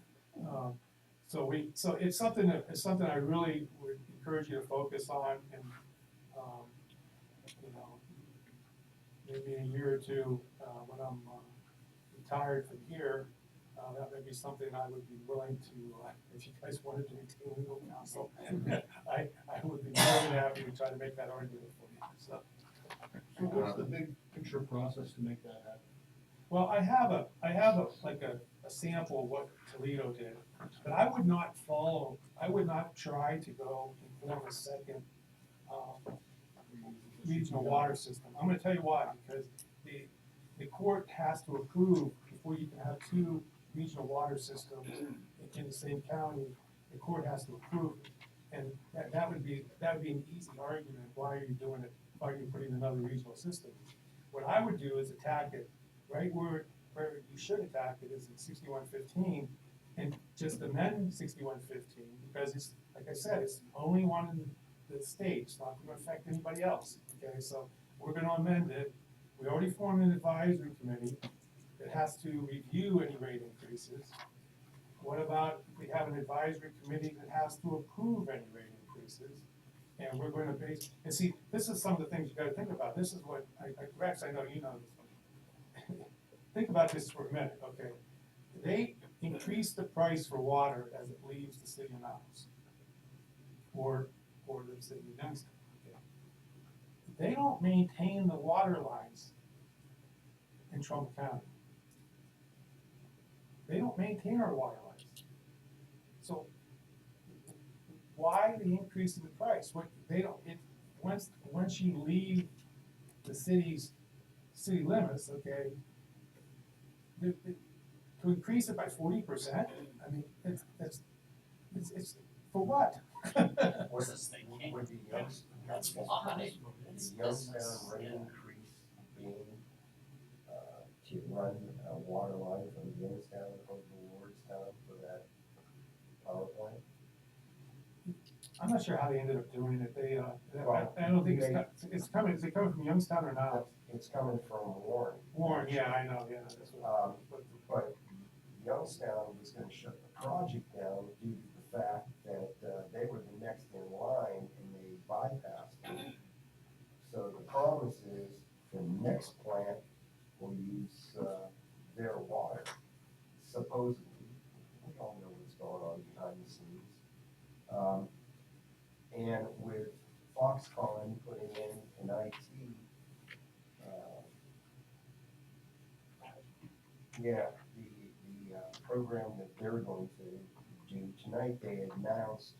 so it's something I really would encourage you to focus on, and, you know, maybe a year or two, when I'm, retired from here, that may be something I would be willing to, if you guys wanted to retain legal counsel, I would be more than happy to try to make that argument for you, so. So what's the big picture process to make that happen? Well, I have a sample of what Toledo did, but I would not try to go and form a second, regional water system. I'm gonna tell you why, because the court has to approve before you can have two regional water systems in the same county. The court has to approve it, and that would be an easy argument. Why are you doing it? Why are you putting another regional system? What I would do is attack it right where you should attack it, is in 6115, and just amend 6115, because it's, like I said, it's the only one in the state. It's not gonna affect anybody else, okay? So we're gonna amend it. We already formed an advisory committee that has to review any rate increases. What about if we have an advisory committee that has to approve any rate increases? And we're gonna and see, this is some of the things you gotta think about. This is what, Rex, I know you know this. Think about this for a minute, okay? They increase the price for water as it leaves the city of Niles, or the city of Youngstown, okay? They don't maintain the water lines in Trumbull County. They don't maintain our water lines. So why the increase in the price? What they don't, once you leave the city limits, okay, to increase it by 40%, I mean, it's for what? Because they can't. Would the That's why. It's Youngstown business, rate yeah. increase being, to run a water line from Youngstown over to Wardstown for that power plant? I'm not sure how they ended up doing it. Well, I don't think it's coming, is it coming from Youngstown or not? It's coming from Warren. Warren, yeah, I know, yeah, that's what. But Youngstown was gonna shut the project down due to the fact that, they were the next in line and they bypassed it. So the promise is the next plant will use, their water, supposedly. We all know what's going on behind the scenes. And with Foxconn putting in an IT, yeah, the program that they're going to do tonight, they announced,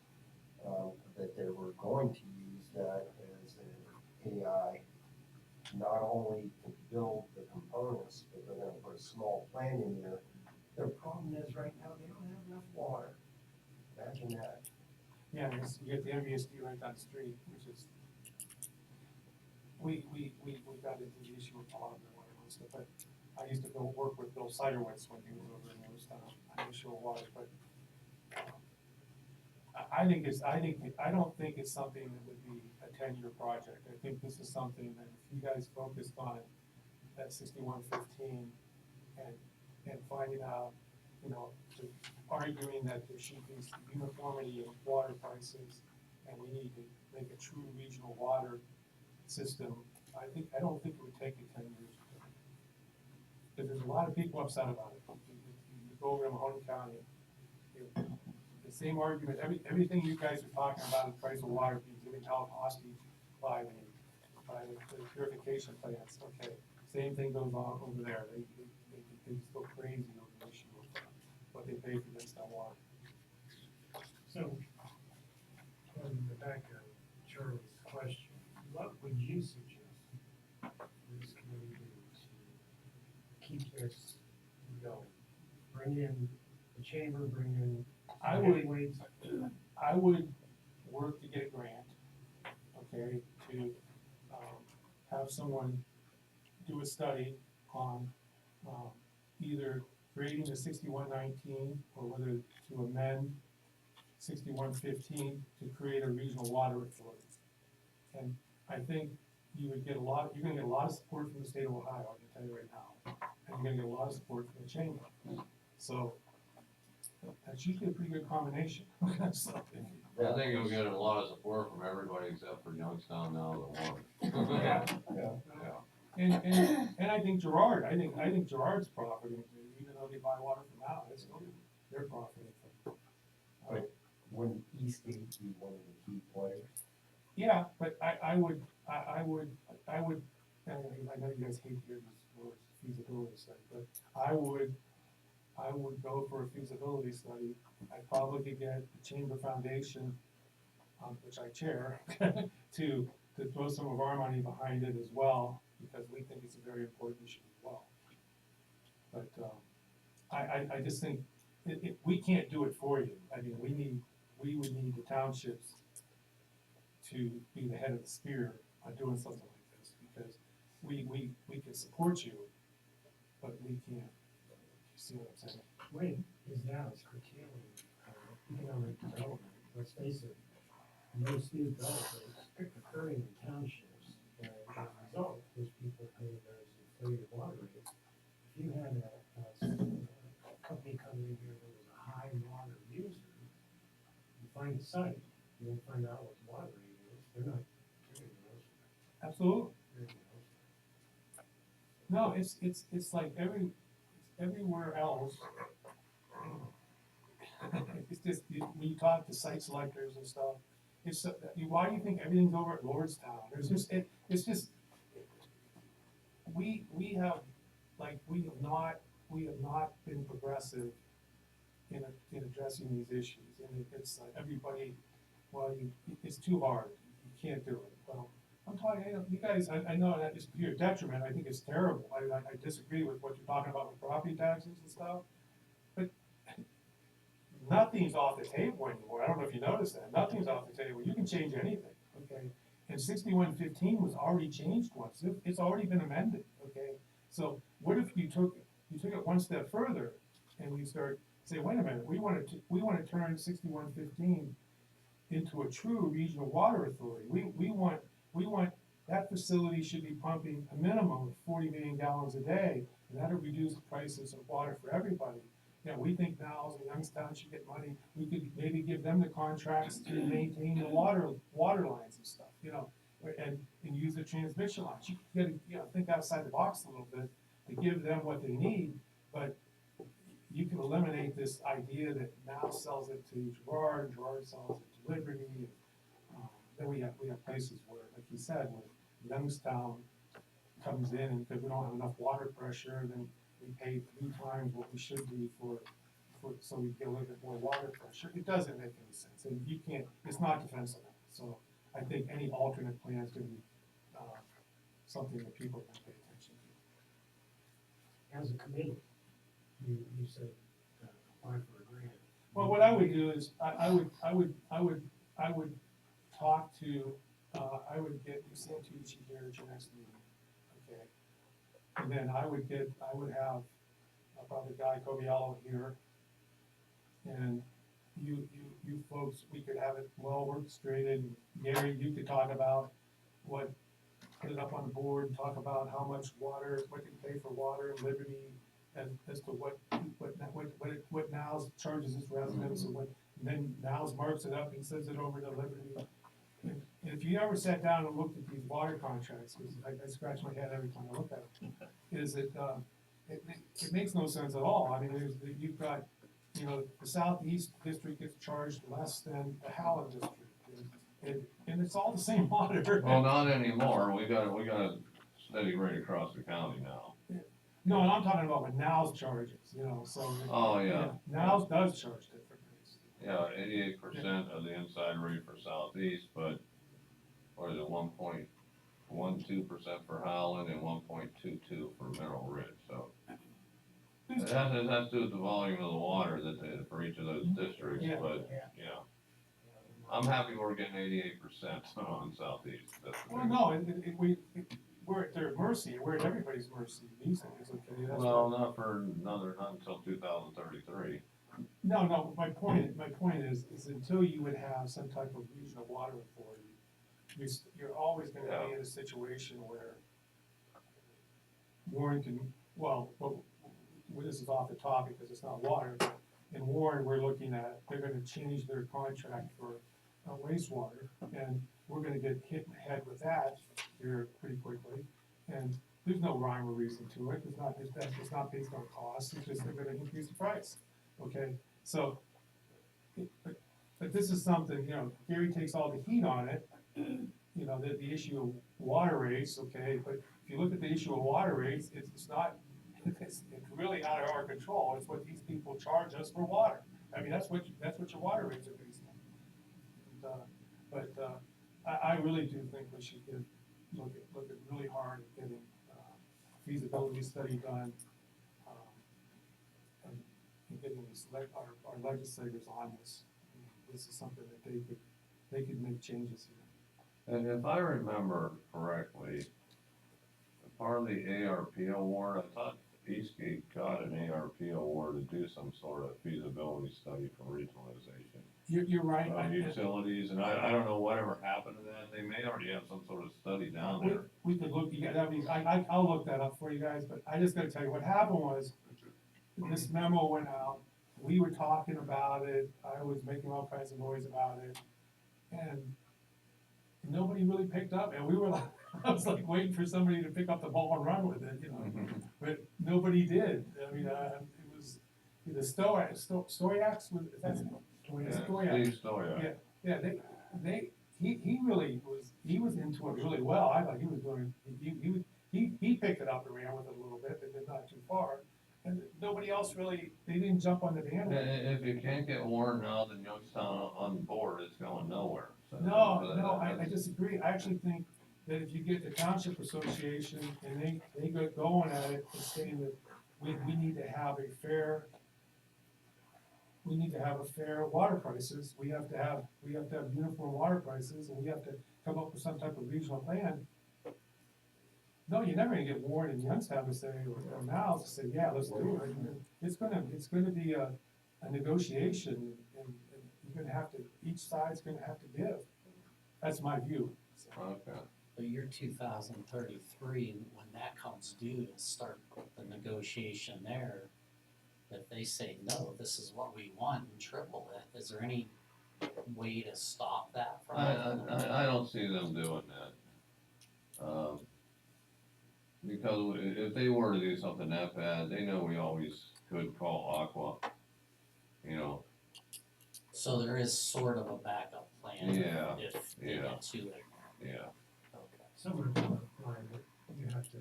that they were going to use that as an AI, not only to build the components, but they're gonna put a small plant in there. Their problem is right now, they don't have enough water. Imagine that. Yeah, because you get the MVSD right down the street, which is, we got into the issue with Bob and what it was, but I used to go work with Bill Siderwitz when he was over in Youngstown on the issue of water, but I don't think it's something that would be a 10-year project. I think this is something that if you guys focused on that 6115 and finding out, you know, arguing that there should be some uniformity in water prices, and we need to make a true regional water system, I don't think it would take you 10 years. Because there's a lot of people upset about it. You go over to Mahoney County, the same argument, everything you guys are talking about, the price of water being given out hostage by the purification plants, okay, same thing goes on over there, they just go crazy over the issue of what they pay for this water. So, on the back of Charlie's question, what would you suggest this committee do to keep this going? Bring in the chamber, bring in I would, heavyweights? I would work to get a grant, okay, to, have someone do a study on, either creating the 6119 or whether to amend 6115 to create a regional water authority. And I think you're gonna get a lot of support from the state of Ohio, I can tell you right now. And you're gonna get a lot of support from the chamber. So, that's usually a pretty good combination. So, I think you'll get a lot of support from everybody except for Youngstown now that won. Yeah. Yeah. And I think Gerard's profiting, even though they buy water from now, they're profiting from. Right. Wouldn't Eastgate be one of the key players? Yeah, but I would, and I know you guys hate to hear these words, feasibility study, but I would go for a feasibility study. I probably could get the Chamber Foundation, which I chair, to throw some of our money behind it as well, because we think it's a very important issue as well. But, I just think, we can't do it for you. I mean, we would need the townships to be the head of the spear on doing something like this, because we can support you, but we can't. You see what I'm saying? Wind is now, it's curtailing economic development. Let's face it, most new development occurring in townships, and as a result, those people pay those inflated water rates. If you had a company coming in here that was a high water user, you find a site, you won't find out what the water rate is, they're not gonna know. Absolutely. They're gonna know. No, it's like everywhere else. It's just, when you talk to site selectors and stuff, it's, why do you think everything's over at Lordstown? It's just, we have not been progressive in addressing these issues, and it's like everybody, it's too hard, you can't do it. Well, I'm talking, you guys, I know that is to your detriment, I think it's terrible, I disagree with what you're talking about with property taxes and stuff, but nothing's off the table anymore. I don't know if you noticed that, nothing's off the table, you can change anything, okay? And 6115 was already changed once, it's already been amended, okay? So what if you took it one step further, and you start, say, wait a minute, we wanna turn 6115 into a true regional water authority. We want, that facility should be pumping a minimum of 40 million gallons a day, and that'll reduce the prices of water for everybody. You know, we think Niles and Youngstown should get money, we could maybe give them the contracts to maintain the water lines and stuff, you know, and use the transmission lines. You gotta, think outside the box a little bit to give them what they need, but you can eliminate this idea that now sells it to Gerard, and Gerard sells it to Liberty. Then we have places where, like you said, where Youngstown comes in, and because we don't have enough water pressure, then we pay 3 times what we should be so we get a little bit more water pressure. It doesn't make any sense, and you can't, it's not defensible. So I think any alternate plan is gonna be, something that people can pay attention to. As a committee, you said, apply for a grant. Well, what I would do is, I would talk to, I would get Santucci here at your next meeting, okay? And then I would have probably Guy Coviello here. And you folks, we could have it well orchestrated. Gary, you could talk about put it up on the board, and talk about how much water, what you pay for water in Liberty, as to what Niles charges its residents, and then Niles marks it up and sends it over to Liberty. And if you ever sat down and looked at these water contracts, because I scratch my head every time I look at it, is it makes no sense at all. I mean, you've got you know, the southeast district gets charged less than the Howland district. And it's all the same water. Well, not anymore, we got a steady rate across the county now. No, and I'm talking about what Now's charges, you know, so. Oh, yeah. Now's does charge different rates. Yeah, 88% of the inside rate for southeast, but what is it, 1.12% for Howland and 1.22 for Mineral Ridge, so. It has to do with the volume of the water that they, for each of those districts, Yeah. but, yeah. I'm happy we're getting 88% on southeast. That's the Well, big- no, we're at their mercy, we're at everybody's mercy these days, okay? That's Well, what- not until 2033. No, my point is until you would have some type of regional water authority, you're always gonna be in a situation where Warren can, well, this is off the topic because it's not water, but in Warren, we're looking at, they're gonna change their contract for wastewater, and we're gonna get hit in the head with that here pretty quickly. And there's no rhyme or reason to it, it's not based on cost, it's just they're gonna increase the price, okay? So, but this is something, you know, Gary takes all the heat on it, you know, the issue of water rates, okay? But if you look at the issue of water rates, it's not, it's really out of our control, it's what these people charge us for water. I mean, that's what your water rates are based on. But I really do think we should look at really hard at getting feasibility study done, and getting our legislators on this. This is something that they could make changes here. And if I remember correctly, part of the ARP award, I thought Eastgate got an ARP award to do some sort of feasibility study for regionalization You're right. of utilities, and I don't know whatever happened to that. They may already have some sort of study down there. We could look, yeah, that means, I'll look that up for you guys, but I just gotta tell you, what happened was, this memo went out, we were talking about it, I was making all kinds of noise about it, and nobody really picked up, and we were like, I was like waiting for somebody to pick up the ball and run with it, you know, but nobody did. I mean, it was either Stoyaks, was, is that Stoyak? Steve Stoyak. Yeah, he really was, he was into it really well, I thought he was doing, he picked it up and ran with it a little bit, but not too far. And nobody else really, they didn't jump on the bandwagon. If you can't get Warren now, then Youngstown on board, it's going nowhere. So No, I disagree, I actually think that if you get the Township Association and they get going at it and saying that we need to have fair water prices, we have to have uniform water prices, and we have to come up with some type of regional plan. No, you're never gonna get Warren and Youngstown to say, or now to say, yeah, let's do it. It's gonna be a negotiation, and you're gonna have to, each side's gonna have to give. That's my view. Okay. The year 2033, when that comes due, to start the negotiation there. If they say, no, this is what we want and triple it, is there any way to stop that from happening? I don't see them doing that. Because if they were to do something that bad, they know we always could call Aqua, you know. So there is sort of a backup plan Yeah, if they yeah. get to it. Yeah. Okay. Similar to mine, but you have to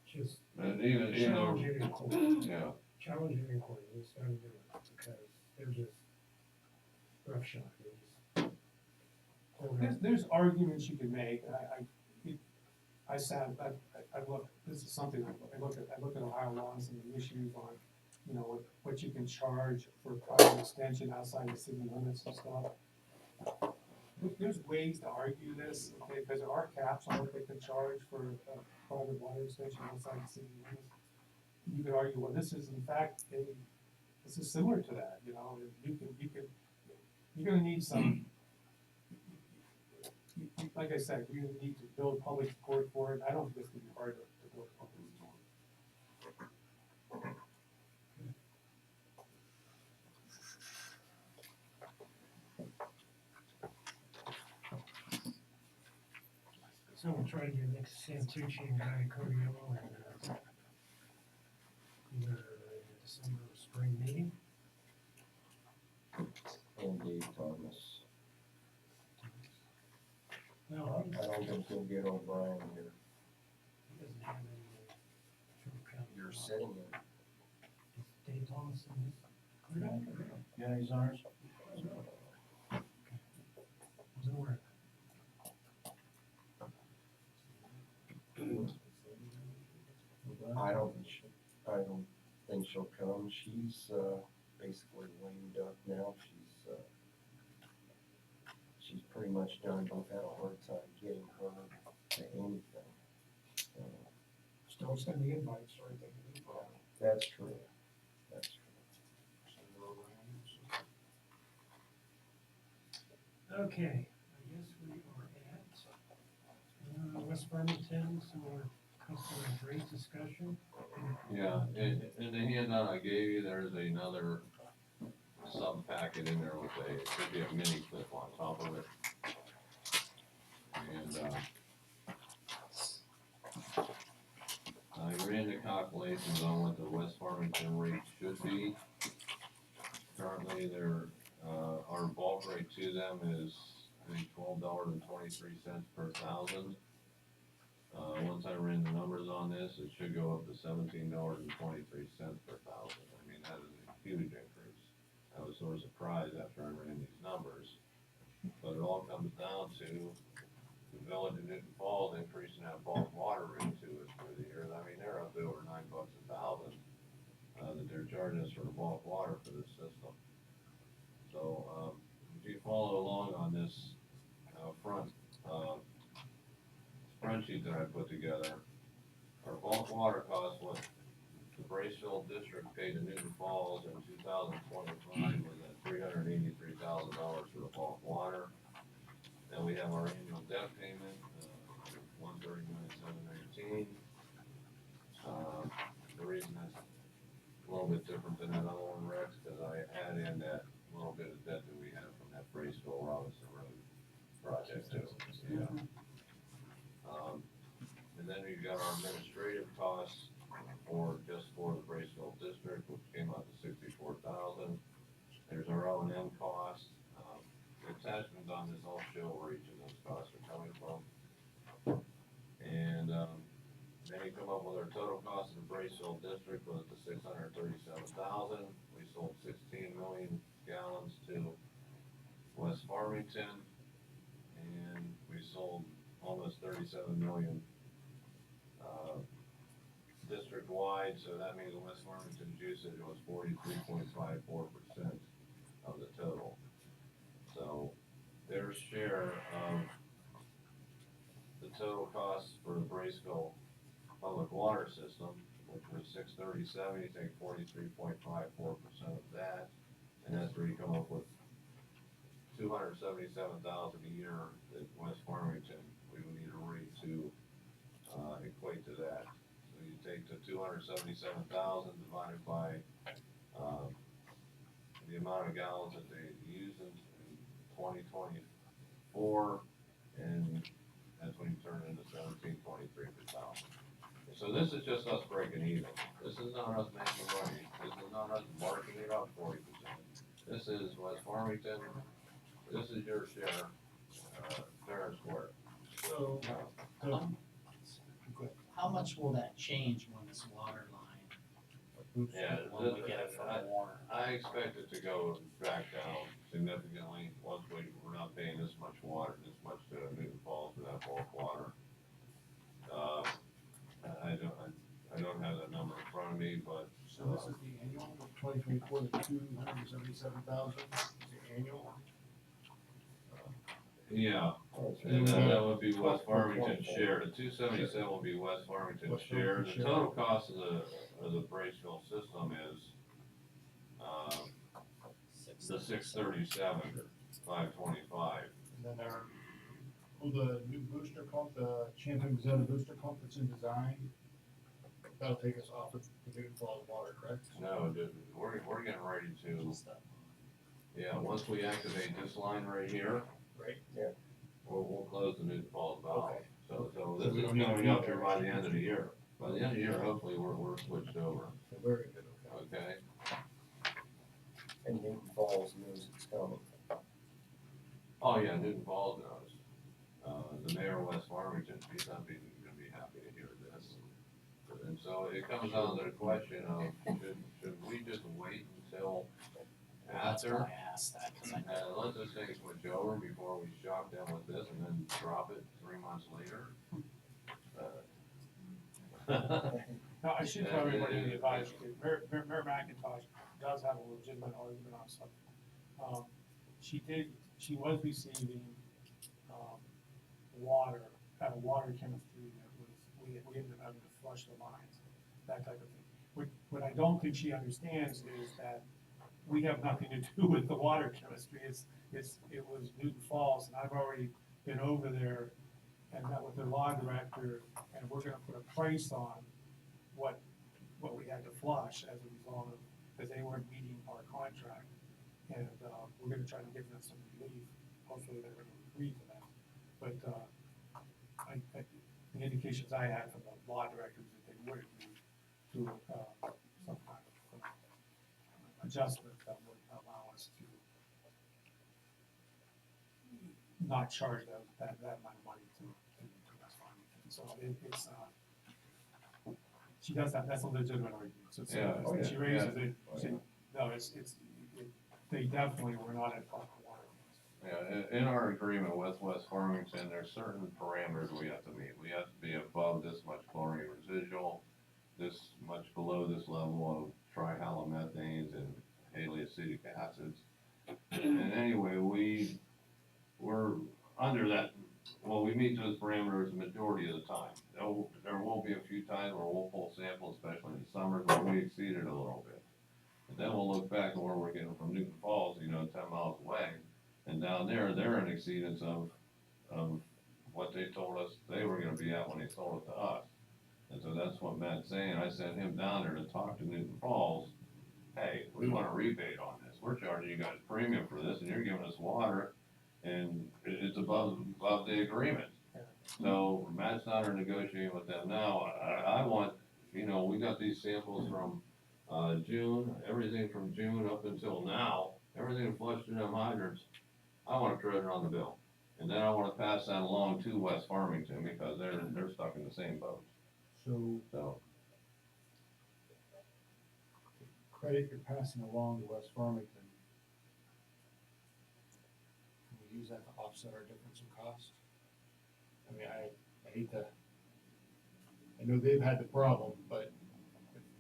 just And even, challenge it in court, yeah. challenge it in court, it's time to do it, because they're just roughshod, they just. There's arguments you can make, and I look, this is something, I look at Ohio law and some of the issues on, you know, what you can charge for private extension outside the city limits and stuff. There's ways to argue this, okay, because there are caps on what they can charge for private water extension outside the city limits. You could argue, well, this is in fact this is similar to that, you know, you're gonna need some, like I said, you're gonna need to build public support for it. I don't think it's gonna be hard to build public support. So we'll try to get next Santucci and Guy Codiello and either December or spring meeting. get O'Brien here. He doesn't have any, Trumbull County. You're sitting in. Is Dave Thomas in this? Yeah, he's ours. Wasn't aware of I don't think she'll come. She's, basically lamed up now. She's pretty much done. We've had a hard time getting her to anything. So, Still sending invites, so I think. that's true. That's true. that. Okay, I guess we are at, West Farmington, some more customer rate discussion. Yeah, in the handout I gave you, there's another sub-packet in there with it should be a mini clip on top of it. And, I ran the calculations on what the West Farmington rate should be. Currently, our bulk rate to them is, I think, $12.23 per thousand. Once I ran the numbers on this, it should go up to $17.23 per thousand. I mean, that is a huge increase. I was sort of surprised after I ran these numbers. But it all comes down to the village of Newton Falls increasing that bulk water rate to us for the year. I mean, they're up to over $9 a thousand, that they're charging us for the bulk water for this system. So, if you follow along on this, front, spreadsheet that I put together, our bulk water cost, what the Braceville district paid to Newton Falls in 2025 was at $383,000 for the bulk water. Then we have our annual debt payment, $139,719. The reason that's a little bit different than that other one, Rex, because I add in that little bit of debt that we have from that Braceville Robinson Road project too. Yeah. And then we've got our administrative costs for the Braceville district, which came out to $64,000. There's our O&M costs. The attachments on this all show where each of those costs are coming from. And then you come up with our total cost of the Braceville district was the $637,000. We sold 16 million gallons to West Farmington, and we sold almost 37 million district-wide, so that means West Farmington's usage was 43.54% of the total. So their share of the total cost for the Braceville public water system, which was $637, you take 43.54% of that, and that's where you come up with $277,000 a year at West Farmington. We would need a rate to equate to that. So you take the $277,000 divided by the amount of gallons that they use in 2024, and that's when you turn it into $17.23 per thousand. So this is just us breaking even. This is not us making money. This is not us marking it up 40%. This is West Farmington. This is your share, fair and square. So, How much will that change when this water line, Yeah, when we get it from Warner? I expect it to go back down significantly once we're not paying this much water, this much to Newton Falls for that bulk water. I don't have that number in front of me, but. so this is the annual, 2024, the 277,000 is the annual. Yeah, and that would be West Farmington's share. The 277 will be West Farmington's West share. Farmington's The share. total cost of the Braceville system is, the 637, 525. And then the new booster pump, the Champion Gazetta booster pump that's in design, that'll take us off of the Newton Falls water, correct? No, we're getting ready to, Just that yeah, once we activate this line right here, Right. Yeah. we'll close the Newton Falls valve. Okay. So this is coming up here by the end of the year. By the end of the year, hopefully, we're switched over, Very good, okay. okay? And Newton Falls knows it's coming. Oh, yeah, Newton Falls knows. the mayor of West Farmington, he's not gonna be happy to hear this. And so it comes down to the question of, should we just wait until That's why after? I asked that, cause I And let this thing switch over before we shock them with this and then drop it 3 months later? Now, I should tell everybody in the advisory, Mayor McIntosh does have a legitimate argument on something. She was receiving, water, had a water chemistry that was, we ended up having to flush the lines, that type of thing. What I don't think she understands is that we have nothing to do with the water chemistry, it was Newton Falls, and I've already been over there and met with their law director, and we're gonna put a price on what we had to flush as a result of, because they weren't meeting our contract. And, we're gonna try to give them some relief, hopefully they're gonna agree to that. But, the indications I had from the law director is that they would agree to, some kind of adjustment that would allow us to not charge that amount of money to West Farmington. So it's, she does that, that's a legitimate argument, so Yeah, she raises yeah. it, no, they definitely were not at fault for water. Yeah, in our agreement with West Farmington, there's certain parameters we have to meet. We have to be above this much chlorine residual, this much below this level of trihalomethanes and haloacetic acids. And anyway, we're under that, well, we meet those parameters the majority of the time. There will be a few times where we'll pull samples, especially in the summers, where we exceed it a little bit. And then we'll look back at where we're getting from Newton Falls, 10 miles away. And down there, they're an exceedance of what they told us they were gonna be at when they sold it to us. And so that's what Matt's saying. I sent him down there to talk to Newton Falls. Hey, we want a rebate on this. We're charging you guys a premium for this and you're giving us water and it's above the agreement. So Matt's down there negotiating with them now. I want, we got these samples from, June, everything from June up until now, everything flushed through them hydrants. I want a credit on the bill. And then I wanna pass that along to West Farmington because they're stuck in the same boat. So credit you're passing along to West Farmington, can we use that to offset our difference in cost? I mean, I hate to, I know they've had the problem, but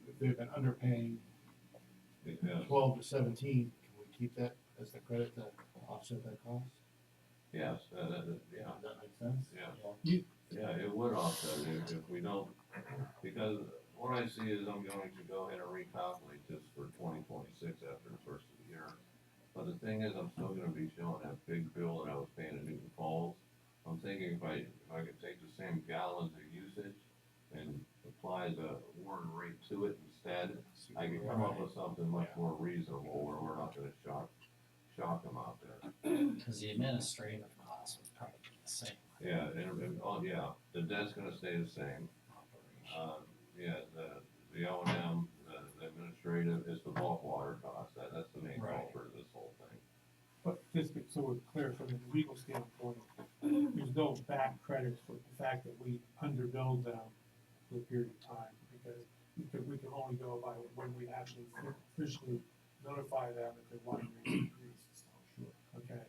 if they've been underpaying Because, 12 to 17, can we keep that as the credit to offset that cost? yes, yeah, Does that make sense? Yeah. Yeah, it would offset it if we don't, because what I see is I'm going to go ahead and recalculate this for 2026 after the first of the year. But the thing is, I'm still gonna be showing that big bill that I was paying in Newton Falls. I'm thinking if I could take the same gallons of usage and apply the Warren rate to it instead, I could come up with something much more reasonable where we're not gonna shock them out there. cause the administrative cost would probably be the same. Yeah, yeah, the debt's gonna stay the same. Operation. Yeah, the O&M, the administrative is the bulk water cost, that's the main Right. culprit of this whole thing. But just so we're clear, from a legal standpoint, there's no back credit for the fact that we underbilled them for a period of time, because we can only go by when we actually officially notify them that their water rate increases. Okay?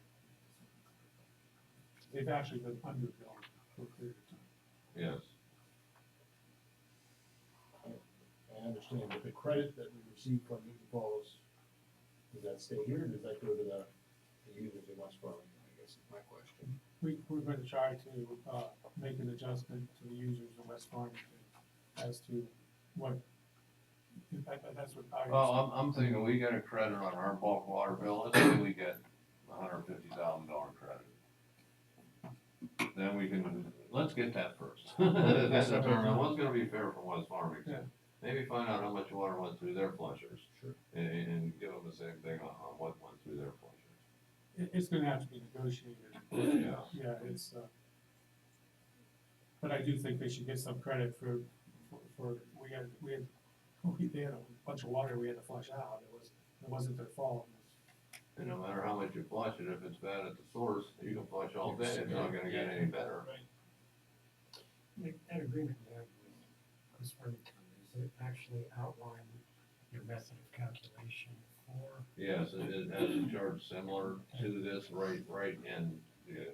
They've actually been underbilled for a period of time. Yes, I understand, but the credit that we receive from Newton Falls, does that stay here, or does that go to the users in West Farmington, I guess is my question. We're going to try to, make an adjustment to the users of West Farmington as to what, that's what I. well, I'm thinking we get a credit on our bulk water bill, let's say we get $150,000 credit. Then we can, let's get that first. That's determine what's gonna be fair from West Farmington. Maybe find out how much water went through their flushers. Sure. And give them the same thing on what went through their flushers. It's gonna have to be negotiated. Yeah. Yeah, but I do think they should get some credit for, they had a bunch of water we had to flush out, it wasn't their fault. And no matter how much you flush it, if it's bad at the source, you can flush all day, it's not gonna get any better. That agreement you have with Farmington, does it actually outline your method of calculation for? Yes, it has a charge similar to this right in the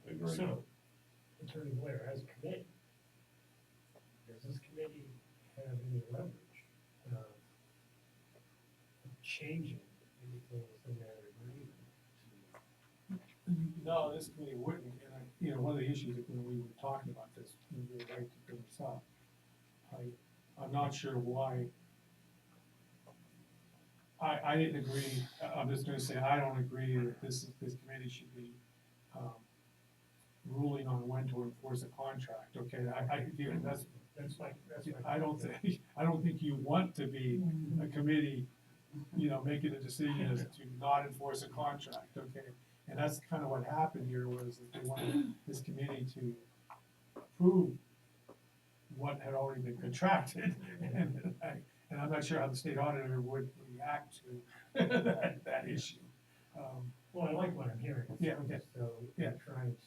agreement. So, Attorney Blair, as a committee, does this committee have any leverage of changing anything within that agreement? No, this committee wouldn't, and one of the issues, when we were talking about this, and you were right to bring this up, I'm not sure why. I didn't agree, I'm just gonna say, I don't agree that this committee should be, ruling on when to enforce a contract, okay, That's like, I don't think you want to be a committee, making a decision as to not enforce a contract, okay? And that's kind of what happened here, was that they wanted this committee to approve what had already been contracted, and I'm not sure how the state auditor would react to that issue. Well, I like what I'm hearing. Yeah, okay. So, Yeah. you're trying to.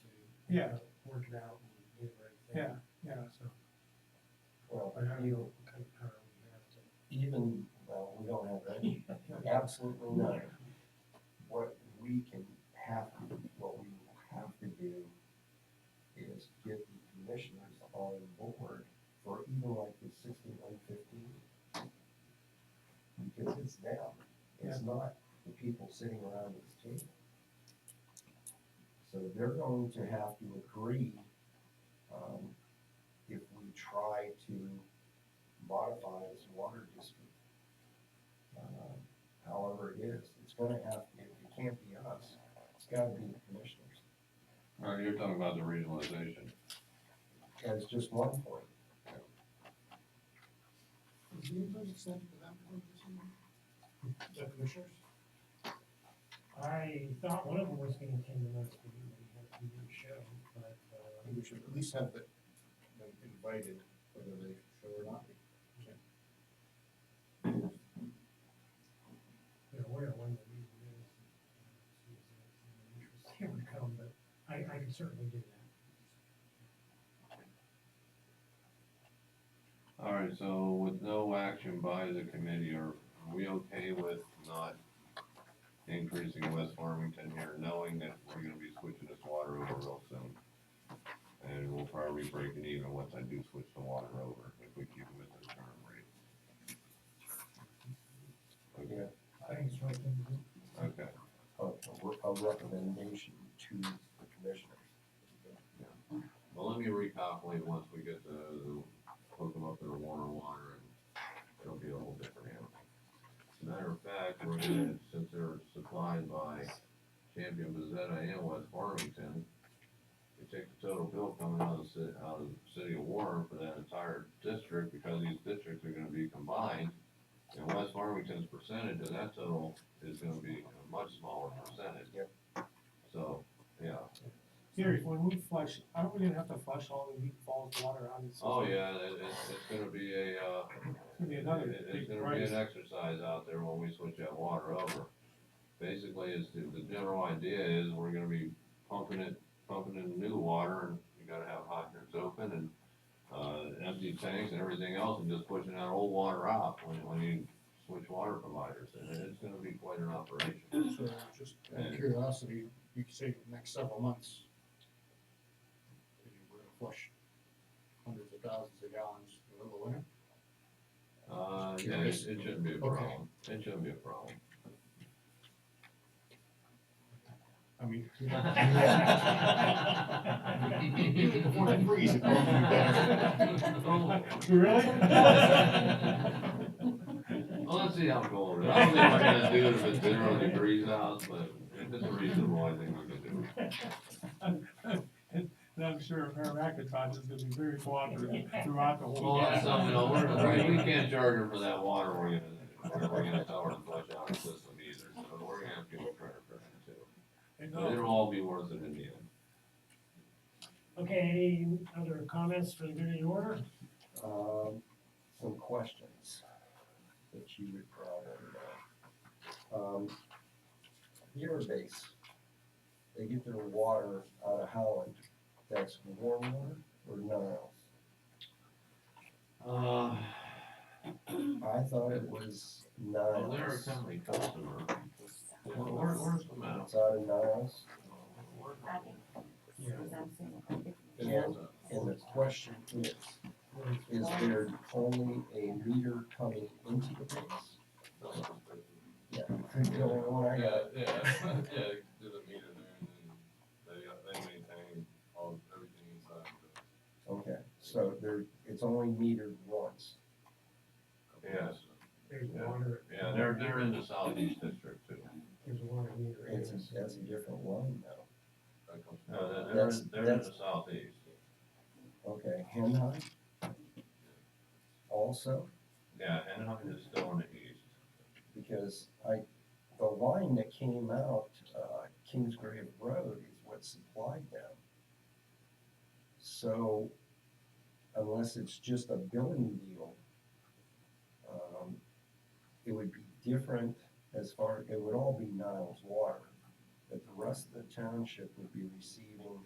Yeah. Work it out and get it right. Yeah, So, Well, but I don't know what kind of power we have to. even, well, we don't have any, absolutely none. What we have to do is get the commissioners on board for even like the 6115. Because it's them, it's not the people sitting around this table. So they're going to have to agree, if we try to modify this water district. However it is, it's gonna have, it can't be us, it's gotta be the commissioners, You're talking about the regionalization. as just one point. Is anybody sent to that point this evening? The commissioners? I thought one of them was gonna attend the next meeting, but he didn't show, but, I think we should at least have them invited, whether they show or not. you know, where when the meeting is. See if there's any interest here to come, but I can certainly do that. All right, so with no action by the committee, are we okay with not increasing West Farmington here, knowing that we're gonna be switching this water over real soon? And we'll probably be breaking even once I do switch the water over, if we keep it with the current rate. Okay, I think it's right thing to do. okay. A recommendation to the commissioners. Well, let me recalculate once we get the hook them up to the warmer water, and it'll be a whole different animal. As a matter of fact, we're gonna, since they're supplied by Champion Bezetta and West Farmington, you take the total bill coming out of the city of Warren for that entire district, because these districts are gonna be combined, and West Farmington's percentage of that total is gonna be a much smaller percentage. Yep. So, yeah. Gary, when we flush, aren't we gonna have to flush all the Wheat Falls water out of the system? Oh, yeah, it's gonna be It's gonna be another It's big gonna be price. an exercise out there when we switch that water over. Basically, the general idea is we're gonna be pumping in new water, and you gotta have hydrants open and, empty tanks and everything else, and just pushing that old water out when you switch water providers, and it's gonna be quite an operation. So just out of curiosity, you could say next several months, we're gonna flush hundreds of thousands of gallons in the middle of winter. Yeah, it shouldn't be a problem, it shouldn't be a problem. I mean. Before they freeze, it won't be better. Really? Well, let's see how cold it is. I don't think we're gonna do it if it's 0 degrees out, but if it's reasonable, I think we can do it. And I'm sure Merrimack is gonna be very cooperative throughout the whole. Well, that's something, we can't charge her for that water, we're gonna tell her to flush out our system either, so we're gonna have to give her credit for that too. And But it'll all be worth it in the end. Okay, any other comments for the good of the order? Some questions that you would probably know. Beaver Base, they get their water out of Holland, that's warm water or Niles? I thought it was Well, they're a Niles. county customer. Where's the map? It's out of Niles, I think, because I'm seeing. and, and the question is there only a meter coming into the base? Yeah, the only one I got. Yeah, do the meter there, and then they maintain everything inside the. Okay, so it's only metered once. Yes. There's Yeah. water. Yeah, they're in the southeast district too. There's water meter. That's a different one now. No, That's- they're in the southeast. Okay, Henhai also, Yeah, Anaheim is still in the east. because the line that came out, Kingsgrave Road is what supplied them. So unless it's just a billing deal, it would be different it would all be Niles water, but the rest of the township would be receiving,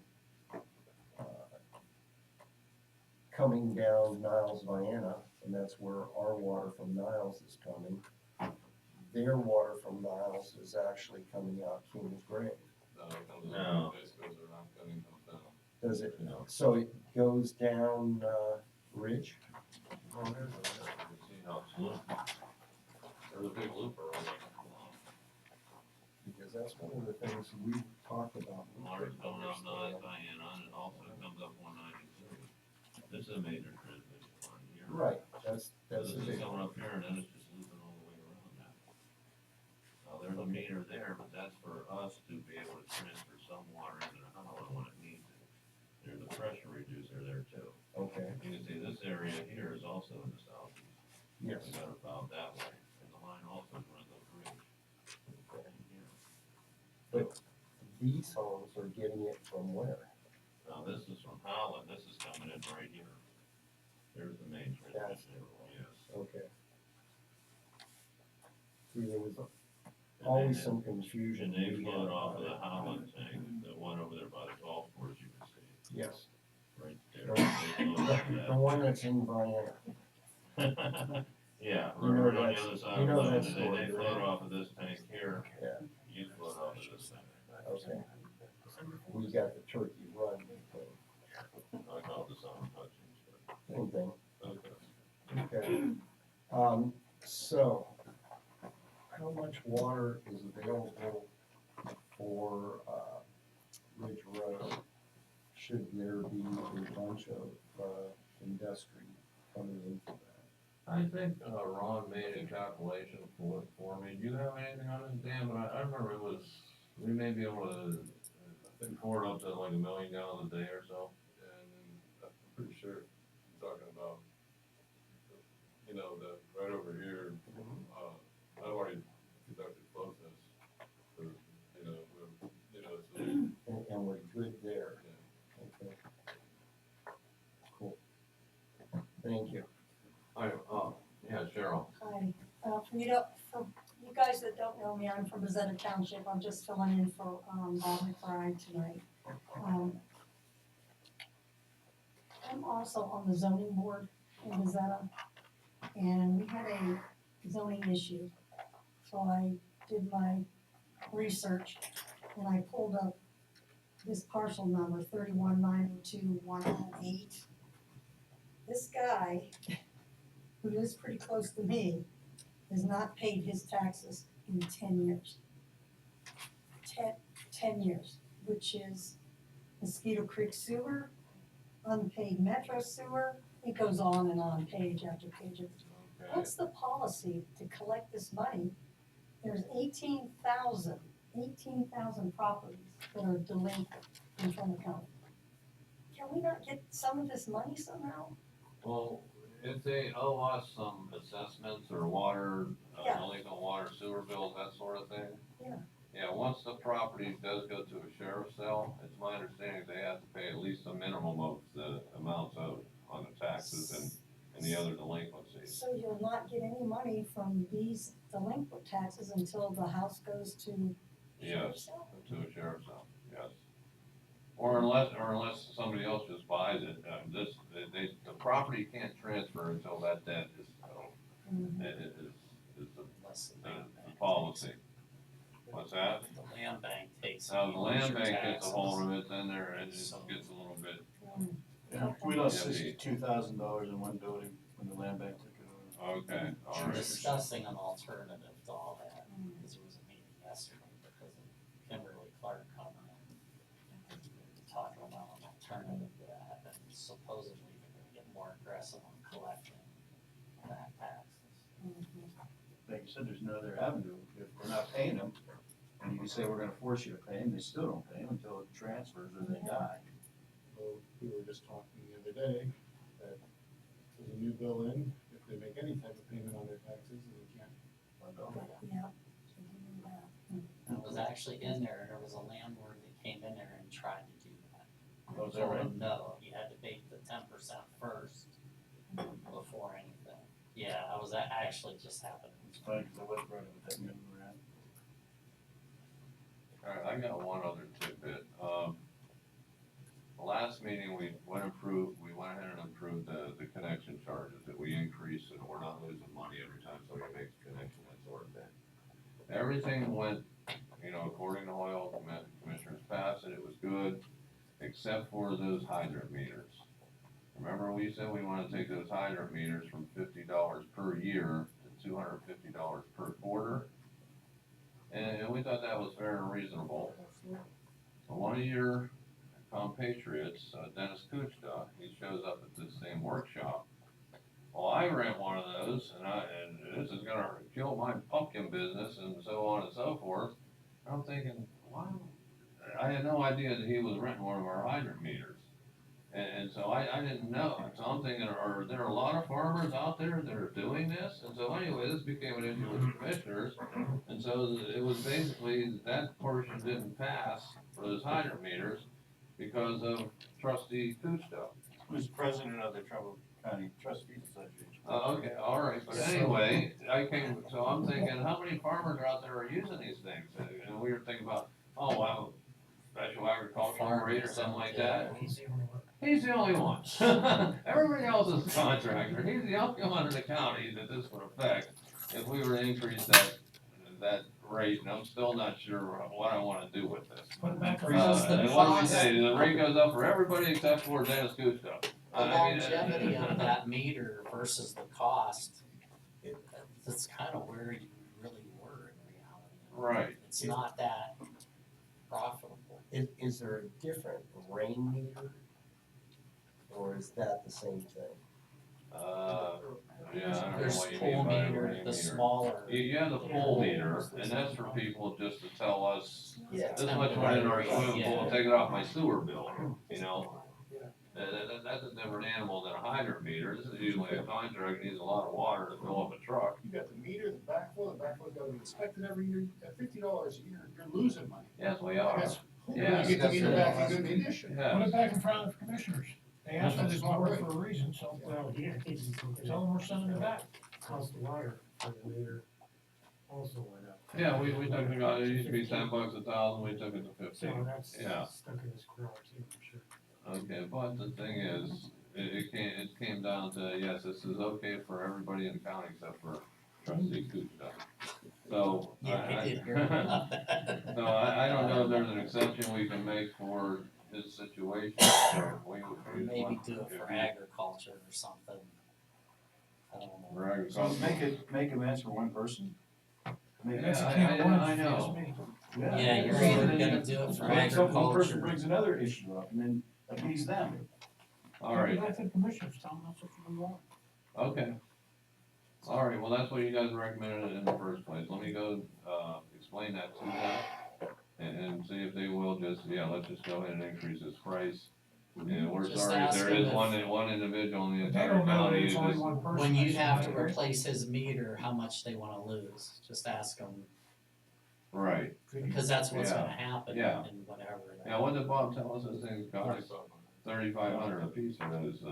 coming down Niles Vienna, and that's where our water from Niles is coming. Their water from Niles is actually coming out Kingsgrave. No. Base goes around, cutting comes down. Does it? No. So it goes down, Ridge? Oh, there's you see how it's looped. There's a big looper on it. Because that's one of the things we talked about. Water's going up Niles Vienna, and it also comes up 193. This is a major transmission line here. Right, that's This the is big going one. up here, and then it's just looping all the way around that. Now, there's a meter there, but that's for us to be able to transfer some water into the hollow when it needs it. There's a pressure reducer there too. Okay, You can see this area here is also in the southeast. yes. We got it about that way, and the line also runs up Ridge. Right here. But these homes are getting it from where? Now, this is from Holland, this is coming in right here. There's the main That's transmission, yes. Okay. See, there was And always then- some confusion. And they we float had off of about the it. Holland tank, the one over there by the golf course, you can see, Yes, right there. The- They float off the one that's in Vienna. that. Yeah, You know right on the that's- other side you of know the that line, story, they float right? off of this tank here, Yeah, you float off of this tank. okay. We got the Turkey Run thing. I call it the Sun Hutchins, Same thing. but, okay. Okay. So, how much water is available for, Ridge Road? Should there be a bunch of, industry coming into that? I think, Ron made a calculation for me, do you have anything on it, Dan? But I remember it was, we may be able to, I think, pour it up to like 1 million gallons a day or so. And then I'm pretty sure you're talking about, right over here, I've already conducted flow tests for, so, And we're good there, yeah. okay? Cool. Thank you. Yeah, Cheryl. Hi, for you guys that don't know me, I'm from Bezetta Township, I'm just filling in for, Bob McBride tonight. I'm also on the zoning board in Bezetta, and we had a zoning issue. So I did my research, and I pulled up this parcel number, 31902108. This guy, who lives pretty close to me, has not paid his taxes in 10 years. 10 years, which is Mosquito Creek Sewer, unpaid Metro Sewer, it goes on, page after page. Okay. What's the policy to collect this money? There's 18,000 properties that are delinquent in Trumbull County. Can we not get some of this money somehow? Well, if they owe us some assessments or water, Yeah. delinquent water sewer bills, that sort of thing. Yeah. Yeah, once the property does go to a sheriff's sale, it's my understanding they have to pay at least a minimum of the amounts owed on the taxes and the other delinquencies. So you'll not get any money from these delinquent taxes until the house goes to Yes, to a sheriff's sale, yes. Or unless somebody else just buys it, the property can't transfer until that debt is settled. Mhm. It is Unless the the land bank policy. takes it. What's that? The land bank takes it. Now, the land owns your bank gets a hold taxes. of it, then there, it So- gets a little bit, Yeah, we lost Yeah, $62,000 in one building when the land bank took it over. okay, all We're right. discussing an alternative to all that, because there was a meeting yesterday because of Kimberly Clark coming in. Talking about an alternative to that, and supposedly they're gonna get more aggressive on collecting back taxes. Like you said, there's no other avenue. If we're not paying them, and you can say we're gonna force you to pay them, they still don't pay them until it transfers or they die. So we were just talking the other day that there's a new bill in, if they make any type of payment on their taxes, they can't. Yeah. So we do that. And it was actually in there, and there was a landlord that came in there and tried to do that. Oh, is that Told right? him, no, you had to pay the 10% first before anything. Yeah, that actually just happened. It's funny, cause I was running with that meeting we're at. Alright, I got one other tidbit. The last meeting, we went ahead and approved the connection charges, that we increased and we're not losing money every time somebody makes a connection, that sort of thing. Everything went, according to Hoyle, commissioners passed it, it was good, except for those hydrant meters. Remember we said we wanna take those hydrant meters from $50 per year to $250 per quarter? And we thought that was fair and reasonable. So one of your compatriots, Dennis Kuchta, he shows up at this same workshop. Well, I rent one of those, and this is gonna kill my pumpkin business, and so on and so forth. I'm thinking, wow, I had no idea that he was renting one of our hydrant meters. And so I didn't know, so I'm thinking, are there a lot of farmers out there that are doing this? And so anyway, this became an issue with the commissioners, and so it was basically, that portion didn't pass for those hydrant meters because of trustee Kuchta. Who's president of the Trumbull County Trustees Association? Okay, all right, but anyway, so I'm thinking, how many farmers are out there are using these things? And we were thinking about, oh, wow, special agricultural rate or something like that. He's the only one. Everybody else is a contractor. He's the only one in the county that this would affect if we were to increase that rate, and I'm still not sure what I wanna do with this. Put it back Because the And what do we cost- say, the rate goes up for everybody except for Dennis Kuchta. The longevity of that meter versus the cost, it's kind of where you really were in reality. Right. It's not that profitable. Is there a different rain meter? Or is that the same thing? Yeah, I don't know There's what you pool mean by a meter, rain the meter. smaller. You have the pool meter, and that's for people just to tell us, Yeah. this much went in our swimming pool, Yeah. take it off my sewer bill, you know? That's a different animal than a hydrant meter. This is usually a contractor needs a lot of water to fill up a truck. You got the meter, the backflow's gotta be inspected every year, at $50 a year, you're losing money. Yes, we are. That's, Yeah. you get the meter back in good condition. Put it Yes. back in front of the commissioners. They asked for this board for a reason, so Well, yeah, I think it's okay. tell them we're sending it back. Cost of water for the meter also went up. Yeah, we took it used to be $10 1,000, we took it to So 15. that's Yeah. stuck in his craw too, I'm sure. Okay, but the thing is, it came down to, yes, this is okay for everybody in the county except for trustee Kuchta. So. Yeah, I did hear about that. So I don't know if there's an exception we can make for his situation. Or Maybe do it for agriculture or something. I don't know. For agriculture. Make amends for one person. That's a I- can of worms, I if you ask know. me. Yeah, you're either gonna do it for One person agriculture. brings another issue up and then appease them. All right, Go back to the commissioners, tell them that's what you want. okay. All right, well, that's what you guys recommended in the first place. Let me go, explain that to them and see if they will just, let's just go ahead and increase this price. And we're Just sorry, ask there them is if- one individual in the But they entire don't know that county it's who only just. one person. When you have to Right. replace his meter, how much they wanna lose, just ask them, Right, because that's what's Yeah. gonna happen Yeah. in whatever. yeah, what did Bob tell us, this thing's cost $3,500 a piece for those,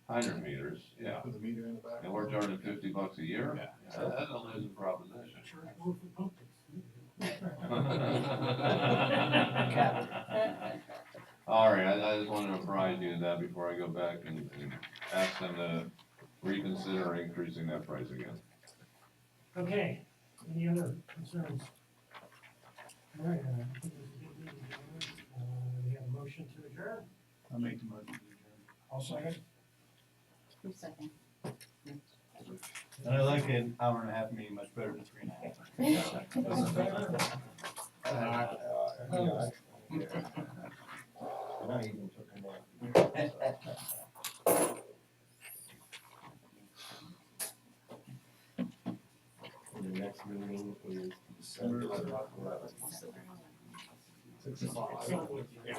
hydrant meters, yeah. Put the meter in the back. And we're charging $50 a year? Yeah. That's a losing proposition. Sure, it's worth the pumpkins. All right, I just wanted to apprise you of that before I go back and ask them to reconsider increasing that price again. Okay, any other concerns? All right, I think it was a good meeting, gentlemen. We have a motion to adjourn. I'll make the motion to I'll second. Who's second? adjourn. I like an hour and a half meeting much better than 3.5. Those in favor? Yeah. And I even took a nap. And the next meeting is December 11th. 6 o'clock. Yeah.